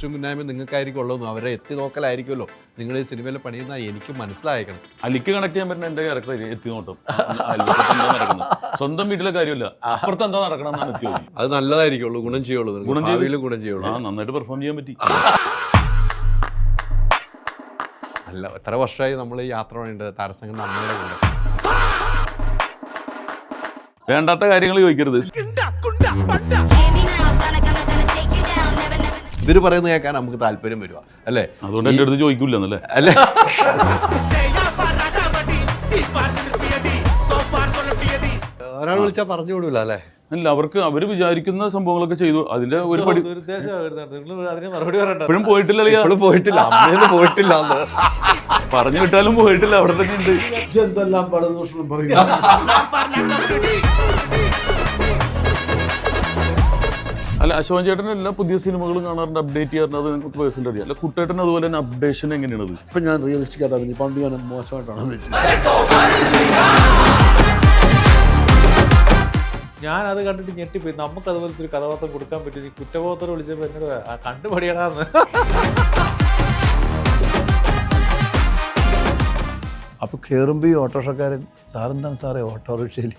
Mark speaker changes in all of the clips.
Speaker 1: കുരിശും കുന്നായ്മ നിങ്ങൾക്കായിരിക്കും ഉള്ളതെന്നും അവരെ എത്തി നോക്കലായിരിക്കുമല്ലോ നിങ്ങൾ ഈ സിനിമയിൽ പണിയുന്ന എനിക്ക് മനസ്സിലായേക്കണം.
Speaker 2: അലിക്ക് കണക്ട് ചെയ്യാൻ പറ്റുന്ന എൻ്റെ ക്യാരക്ടർ എത്തി നോട്ടും. സ്വന്തം വീട്ടിലെ കാര്യമില്ല, അപ്പുറത്ത് എന്താ നടക്കണം എന്നാണ് എത്തി നോക്കി.
Speaker 1: അത് നല്ലതായിരിക്കുള്ളൂ, ഗുണം ചെയ്യുള്ളൂ, ഗുണം ചെയ്യുള്ളൂ.
Speaker 2: നന്നായിട്ട് പെർഫോം ചെയ്യാൻ പറ്റി.
Speaker 1: അല്ല, എത്ര വർഷമായി നമ്മൾ ഈ യാത്ര വേണ്ട താരസംഘം അമ്മയുടെ കൂടെ.
Speaker 2: വേണ്ടാത്ത കാര്യങ്ങൾ ചോദിക്കരുത്.
Speaker 1: ഇവര് പറയുന്നത് കേൾക്കാൻ നമുക്ക് താല്പര്യം വരുക അല്ലേ?
Speaker 2: അതുകൊണ്ട് എൻ്റെ അടുത്ത് ചോദിക്കൂലെന്നല്ലേ
Speaker 1: അല്ലേ? ഒരാൾ വിളിച്ചാൽ പറഞ്ഞു വിടൂല അല്ലേ?
Speaker 2: അല്ല, അവര് വിചാരിക്കുന്ന സംഭവങ്ങളൊക്കെ ചെയ്തു. അതിന്റെ ഒരു പടി ഇപ്പോഴും പോയിട്ടില്ല.
Speaker 1: ഇപ്പോഴും പോയിട്ടില്ല, അമ്മയൊന്നും പോയിട്ടില്ല.
Speaker 2: പറഞ്ഞു വിട്ടാലും പോയിട്ടില്ല, അവിടെ തന്നെ ഉണ്ട്.
Speaker 3: എന്തെല്ലാം പടദോഷം പറയും.
Speaker 2: അല്ല, അശോകൻ ചേട്ടൻ എല്ലാ പുതിയ സിനിമകളും കാണാറുണ്ട്, അപ്ഡേറ്റ് ചെയ്യാറുണ്ട്. അത് നിങ്ങൾക്ക് പേഴ്സണൽ അറിയാം. അല്ല, കുട്ടേട്ടൻ അതുപോലെ തന്നെ അപ്ഡേഷൻ എങ്ങനെയാണത്?
Speaker 3: ഇപ്പം ഞാൻ റിയലിസ്റ്റിക് ആയിട്ട് അഭിനയിച്ചു. പണ്ട് ഞാൻ മോശമായിട്ടാണ് അഭിനയിച്ചത്.
Speaker 4: ഞാനത് കണ്ടിട്ട് ഞെട്ടിപ്പോയി. നമുക്ക് അതുപോലത്തെ ഒരു കഥാപാത്രം കൊടുക്കാൻ പറ്റും. ഈ കുറ്റബോധത്തോടെ വിളിച്ചപ്പോൾ എന്നോട് കണ്ടുപടിയടാന്ന്.
Speaker 3: അപ്പോൾ കയറുമ്പോൾ ഈ ഓട്ടോറിക്ഷക്കാരൻ സാറെന്താണ് സാറേ ഓട്ടോറിക്ഷയിൽ?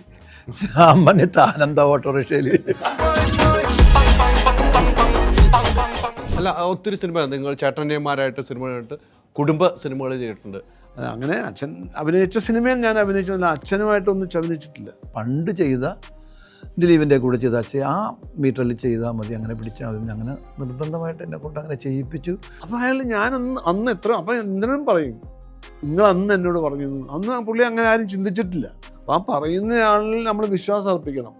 Speaker 3: അമ്മനെ താനെന്താ ഓട്ടോറിക്ഷയിൽ?
Speaker 1: അല്ല, ഒത്തിരി സിനിമ നിങ്ങൾ ചേട്ടന്മാരായിട്ട് സിനിമയായിട്ട് കുടുംബ സിനിമകൾ ചെയ്തിട്ടുണ്ട്.
Speaker 3: അങ്ങനെ അച്ഛൻ അഭിനയിച്ച സിനിമയിൽ ഞാൻ അഭിനയിച്ചിട്ടില്ല, അച്ഛനുമായിട്ടൊന്നും അഭിനയിച്ചിട്ടില്ല. പണ്ട് ചെയ്ത ദിലീപിൻ്റെ കൂടെ ചെയ്ത അച്ഛൻ ആ മീറ്ററിൽ ചെയ്താൽ മതി, അങ്ങനെ പിടിച്ചാൽ മതി, അങ്ങനെ നിർബന്ധമായിട്ട് എന്നെ കൊണ്ട് അങ്ങനെ ചെയ്യിപ്പിച്ചു. അപ്പോൾ അയാൾ അന്ന് എത്ര അപ്പം എന്തിനും പറയും, നിങ്ങൾ അന്ന് എന്നോട് പറഞ്ഞു. അന്ന് പുള്ളി അങ്ങനെ ആരും ചിന്തിച്ചിട്ടില്ല. അപ്പോൾ ആ പറയുന്ന ആളിൽ നമ്മൾ വിശ്വാസം അർപ്പിക്കണം.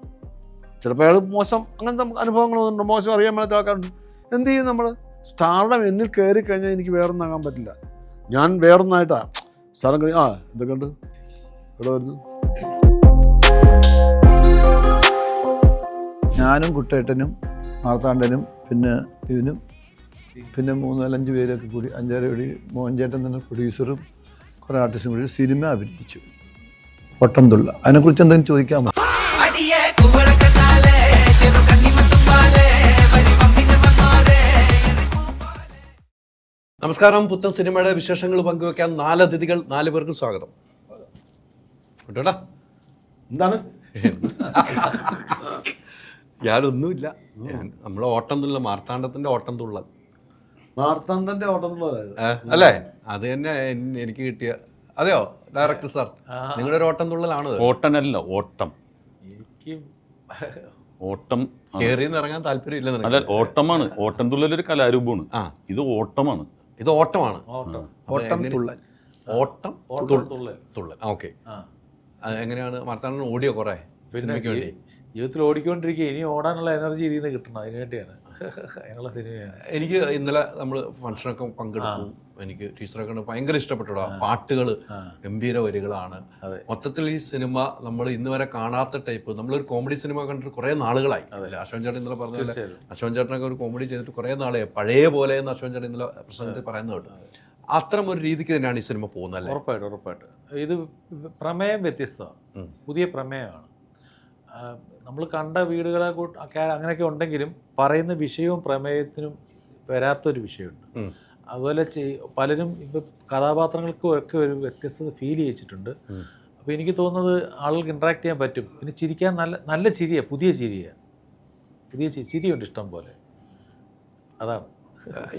Speaker 3: ചിലപ്പോൾ അയാൾ മോശം അങ്ങനത്തെ അനുഭവങ്ങളൊന്നുണ്ട്, മോശം അറിയാൻ മേലാത്ത ആൾക്കാരുണ്ട്. എന്ത് ചെയ്യും നമ്മൾ? സ്റ്റാർഡം എന്നിൽ കയറി കഴിഞ്ഞാൽ എനിക്ക് വേറൊന്നാകാൻ പറ്റില്ല. ഞാൻ വേറൊന്നായിട്ടാണ് സ്ഥലം കഴിഞ്ഞ ഇതൊക്കെ ഉണ്ട് ഇവിടെ വരുന്നു. ഞാനും കുട്ടേട്ടനും മാർത്താണ്ഡനും പിന്നെ ഇവനും പിന്നെ 3-4-5 പേരൊക്കെ കൂടി 5-6 പേര്, മോഹൻചേട്ടൻ തന്നെ പ്രൊഡ്യൂസറും കുറേ ആർട്ടിസ്റ്റും കൂടി സിനിമ അഭിനയിച്ചു, ഒട്ടംതുള്ള. അതിനെക്കുറിച്ച് എന്തെങ്കിലും ചോദിക്കാമോ?
Speaker 1: നമസ്കാരം. പുത്തൻ സിനിമയുടെ വിശേഷങ്ങൾ പങ്കുവെക്കാൻ 4 അതിഥികൾ, 4 പേർക്കും സ്വാഗതം. കേട്ടോടാ,
Speaker 3: എന്താണ്?
Speaker 1: ഞാനൊന്നുമില്ല. നമ്മളെ ഓട്ടം തുള്ളൽ, മാർത്താണ്ഡത്തിന്റെ ഓട്ടം തുള്ളൽ.
Speaker 3: മാർത്താണ്ഡന്റെ ഓട്ടം തുള്ളൽ
Speaker 1: അല്ലേ? അത് തന്നെ എനിക്ക് കിട്ടിയ. അതെയോ ഡയറക്ടർ സാർ, നിങ്ങളുടെ ഒരു ഓട്ടം തുള്ളലാണ്?
Speaker 2: ഓട്ടനല്ല, ഓട്ടം.
Speaker 4: എനിക്ക്
Speaker 2: ഓട്ടം
Speaker 1: കേറിന്ന് ഇറങ്ങാൻ താല്പര്യമില്ല.
Speaker 2: അല്ല, ഓട്ടമാണ്. ഓട്ടം തുള്ളൽ ഒരു കലാരൂപമാണ്. ഇത് ഓട്ടമാണ്.
Speaker 1: ഇത് ഓട്ടമാണ്.
Speaker 3: ഓട്ടം തുള്ളൽ.
Speaker 1: ഓട്ടം തുള്ളൽ. ഓക്കെ. എങ്ങനെയാണ് മാർത്താണ്ഡൻ ഓടിയോ കുറെ സിനിമയ്ക്ക് വേണ്ടി?
Speaker 4: ജീവിതത്തിൽ ഓടിക്കൊണ്ടിരിക്കുക. ഇനി ഓടാനുള്ള എനർജി ഇതിൽ നിന്ന് കിട്ടണം, അതിന് വേണ്ടിയാണ് അതിനുള്ള സിനിമയാണ്.
Speaker 1: എനിക്ക് ഇന്നലെ നമ്മൾ ഫംഗ്ഷനൊക്കെ പങ്കെടുക്കും. എനിക്ക് ടീച്ചറൊക്കെ ഭയങ്കര ഇഷ്ടപ്പെട്ടു. പാട്ടുകൾ ഗംഭീര വരികളാണ്. മൊത്തത്തിൽ ഈ സിനിമ നമ്മൾ ഇന്ന് വരെ കാണാത്ത ടൈപ്പ്. നമ്മളൊരു കോമഡി സിനിമ കണ്ടിട്ട് കുറേ നാളുകളായി. അശോകൻ ചേട്ടൻ ഇന്നലെ പറഞ്ഞില്ല, അശോകൻ ചേട്ടനൊക്കെ ഒരു കോമഡി ചെയ്തിട്ട് കുറേ നാളായി, പഴയ പോലെ എന്ന് അശോകൻ ചേട്ടൻ ഇന്നലെ പ്രസംഗത്തിൽ പറയുന്നത് കേട്ടോ. അത്തരം ഒരു രീതിക്ക് തന്നെയാണ് ഈ സിനിമ പോകുന്നത് അല്ലേ?
Speaker 4: ഉറപ്പായിട്ട്. ഇത് പ്രമേയം വ്യത്യസ്തമാണ്, പുതിയ പ്രമേയമാണ്. നമ്മൾ കണ്ട വീടുകളെ അങ്ങനെയൊക്കെ ഉണ്ടെങ്കിലും പറയുന്ന വിഷയവും പ്രമേയത്തിനും വരാത്തൊരു വിഷയമുണ്ട്. അതുപോലെ പലരും ഇപ്പം കഥാപാത്രങ്ങൾക്കും ഒക്കെ ഒരു വ്യത്യസ്തത ഫീൽ ചെയ്യിച്ചിട്ടുണ്ട്. അപ്പോൾ എനിക്ക് തോന്നുന്നത് ആളുകൾക്ക് ഇൻട്രാക്ട് ചെയ്യാൻ പറ്റും. പിന്നെ ചിരിക്കാൻ നല്ല ചിരിയാണ്, പുതിയ ചിരിയുണ്ട് ഇഷ്ടം പോലെ. അതാണ്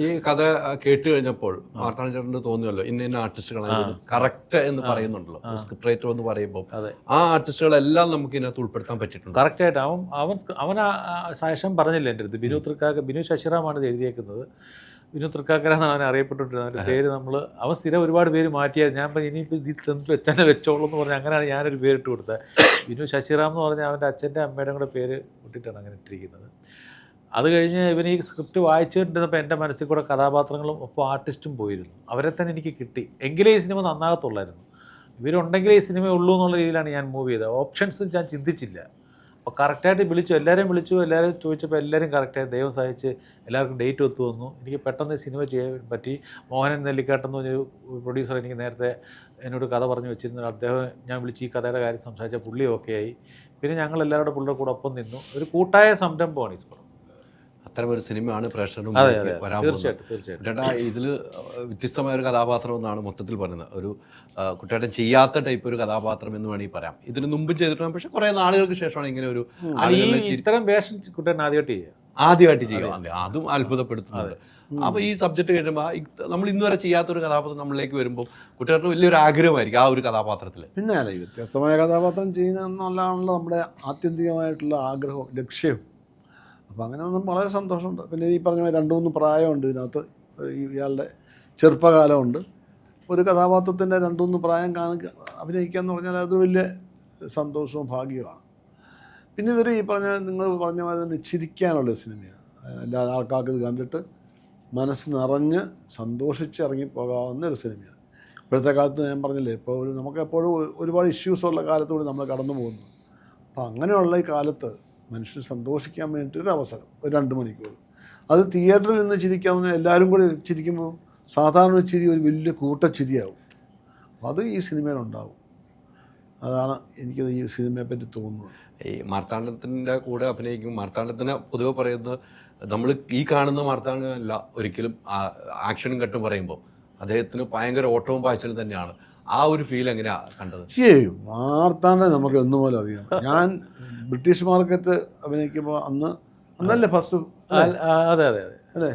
Speaker 1: ഈ കഥ കേട്ട് കഴിഞ്ഞപ്പോൾ മാർത്താണ്ഡൻ ചേട്ടന് തോന്നിയല്ലോ ഇന്ന ആർട്ടിസ്റ്റുകളാണ് കറക്റ്റ് എന്ന് പറയുന്നുണ്ടല്ലോ സ്ക്രിപ്റ്റ് റൈറ്റർ എന്ന് പറയുമ്പോൾ. ആ ആർട്ടിസ്റ്റുകളെല്ലാം നമുക്ക് ഇതിനകത്ത് ഉൾപ്പെടുത്താൻ പറ്റിയിട്ടുണ്ട്
Speaker 4: കറക്റ്റായിട്ട്. അവൻ ശേഷം പറഞ്ഞില്ല എൻ്റെ അടുത്ത്. ബിനു ശശിറാമാണ് ഇത് എഴുതിയേക്കുന്നത്. ബിനു തൃക്കാക്കര എന്നാണ് അവനെ അറിയപ്പെട്ടിരുന്നത്. അവൻ്റെ പേര് അവൻ സ്ഥിരം ഒരുപാട് പേര് മാറ്റിയാൽ ഞാൻ ഇനിയിപ്പോൾ ഇതിൽ തന്നെ വെച്ചോളൂ എന്ന് പറഞ്ഞാൽ അങ്ങനെയാണ് ഞാനൊരു പേരിട്ട് കൊടുത്തത്. ബിനു ശശിറാം എന്ന് പറഞ്ഞാൽ അവൻ്റെ അച്ഛൻ്റെ അമ്മയുടെ കൂടെ പേര് ഇട്ടിട്ടാണ് അങ്ങനെ ഇട്ടിരിക്കുന്നത്. അത് കഴിഞ്ഞ് ഇവന് ഈ സ്ക്രിപ്റ്റ് വായിച്ചുകൊണ്ടിരുന്നപ്പോൾ എൻ്റെ മനസ്സിൽ കൂടെ കഥാപാത്രങ്ങളും ഒപ്പം ആർട്ടിസ്റ്റും പോയിരുന്നു. അവരെ തന്നെ എനിക്ക് കിട്ടി. എങ്കിലേ ഈ സിനിമ നന്നാകത്തുള്ളായിരുന്നു. ഇവരുണ്ടെങ്കിലേ ഈ സിനിമ ഉള്ളൂ എന്നുള്ള രീതിയിലാണ് ഞാൻ മൂവ് ചെയ്തത്. ഓപ്ഷൻസ് ഞാൻ ചിന്തിച്ചില്ല. അപ്പോൾ കറക്റ്റായിട്ട് എല്ലാവരെയും വിളിച്ചു. എല്ലാവരും ചോദിച്ചപ്പോൾ എല്ലാവരും കറക്റ്റായി ദൈവം സഹായിച്ച് എല്ലാവർക്കും ഡേറ്റ് ഒത്തു വന്നു. എനിക്ക് പെട്ടെന്ന് സിനിമ ചെയ്യാൻ പറ്റി. മോഹനൻ നെല്ലിക്കാട്ടെന്ന് പറഞ്ഞൊരു പ്രൊഡ്യൂസർ എനിക്ക് നേരത്തെ എന്നോട് കഥ പറഞ്ഞു വെച്ചിരുന്ന അദ്ദേഹം ഞാൻ വിളിച്ച് ഈ കഥയുടെ കാര്യം സംസാരിച്ച പുള്ളി ഓക്കെ ആയി. പിന്നെ ഞങ്ങൾ എല്ലാവരുടെ പുള്ളിയുടെ കൂടെ ഒപ്പം നിന്നു. ഒരു കൂട്ടായ സംരംഭമാണ് ഈ പടം.
Speaker 1: അത്തരം ഒരു സിനിമയാണ് പ്രേക്ഷകരുടെ മുമ്പിലേക്ക് വരാൻ പോകുന്നത്.
Speaker 4: തീർച്ചയായിട്ടും
Speaker 1: കുട്ടേട്ടാ ഇതിൽ വ്യത്യസ്തമായ ഒരു കഥാപാത്രം എന്നാണ് മൊത്തത്തിൽ പറയുന്നത്. ഒരു കുട്ടേട്ടൻ ചെയ്യാത്ത ടൈപ്പ് ഒരു കഥാപാത്രം എന്ന് വേണമെങ്കിൽ പറയാം. ഇതിന് മുമ്പ് ചെയ്തിട്ടുണ്ട്, പക്ഷെ കുറേ നാളുകൾക്ക് ശേഷമാണ് ഇങ്ങനെ ഒരു
Speaker 4: ഇത്തരം വേഷം കുട്ടൻ
Speaker 1: ആദ്യമായിട്ട് ചെയ്യുക. അതും അത്ഭുതപ്പെടുത്തുന്നുണ്ട്. അപ്പോൾ ഈ സബ്ജക്റ്റ് കഴിയുമ്പോൾ നമ്മൾ ഇന്ന് വരെ ചെയ്യാത്തൊരു കഥാപാത്രം നമ്മളിലേക്ക് വരുമ്പോൾ കുട്ടികൾക്ക് വലിയൊരു ആഗ്രഹമായിരിക്കും ആ ഒരു കഥാപാത്രത്തിൽ.
Speaker 3: പിന്നെ അല്ല, ഈ വ്യത്യസ്തമായ കഥാപാത്രം ചെയ്യുന്നതെന്നുള്ളതാണല്ലോ നമ്മുടെ ആത്യന്തികമായിട്ടുള്ള ആഗ്രഹവും ലക്ഷ്യവും. അപ്പോൾ അങ്ങനെ ഒന്നും വളരെ സന്തോഷമുണ്ട്. പിന്നെ ഈ പറഞ്ഞ 2-3 പ്രായമുണ്ട് ഇതിനകത്ത്. ഇയാളുടെ ചെറുപ്പകാലമുണ്ട്. ഒരു കഥാപാത്രത്തിൻ്റെ 2-3 പ്രായം അഭിനയിക്കുക എന്ന് പറഞ്ഞാൽ അത് വലിയ സന്തോഷവും ഭാഗ്യവുമാണ്. പിന്നെ ഇതൊരു ഈ നിങ്ങൾ പറഞ്ഞ മാതിരി തന്നെ ചിരിക്കാനുള്ള സിനിമയാണ്. അല്ലാതെ ആൾക്കാർക്ക് ഇത് കണ്ടിട്ട് മനസ്സ് നിറഞ്ഞ് സന്തോഷിച്ച് ഇറങ്ങിപ്പോകാവുന്ന ഒരു സിനിമയാണ്. ഇപ്പോഴത്തെ കാലത്ത് ഞാൻ പറഞ്ഞില്ലേ, ഇപ്പോൾ നമുക്ക് എപ്പോഴും ഒരുപാട് ഇഷ്യൂസുള്ള കാലത്തൂടെ നമ്മൾ കടന്നു പോകുന്നു. അപ്പോൾ അങ്ങനെയുള്ള ഈ കാലത്ത് മനുഷ്യന് സന്തോഷിക്കാൻ വേണ്ടിയിട്ടൊരു അവസരം, ഒരു 2 മണിക്കൂർ. അത് തിയേറ്ററിൽ നിന്ന് ചിരിക്കാമെന്ന് എല്ലാവരും കൂടി ചിരിക്കുമ്പോൾ സാധാരണ ചിരി ഒരു വലിയ കൂട്ടച്ചിരിയാവും. അപ്പോൾ അത് ഈ സിനിമയിലുണ്ടാവും. അതാണ് എനിക്കത് ഈ സിനിമയെ പറ്റി തോന്നുന്നത്.
Speaker 1: ഈ മാർത്താണ്ഡത്തിൻ്റെ കൂടെ അഭിനയിക്കും. മാർത്താണ്ഡത്തിന് പൊതുവെ പറയുന്നത് നമ്മൾ ഈ കാണുന്ന മാർത്താണ്ഡമല്ല ഒരിക്കലും ആക്ഷനും കട്ടും പറയുമ്പോൾ അദ്ദേഹത്തിന് ഭയങ്കര ഓട്ടവും പായ്ച്ചലും തന്നെയാണ്. ആ ഒരു ഫീൽ എങ്ങനെയാണ് കണ്ടത്?
Speaker 3: മാർത്താണ്ഡം നമുക്ക് എന്നുപോലെ അറിയാം. ഞാൻ ബ്രിട്ടീഷ് മാർക്കറ്റ് അഭിനയിക്കുമ്പോൾ അന്നല്ലേ ഫസ്റ്റ്? അല്ലേ,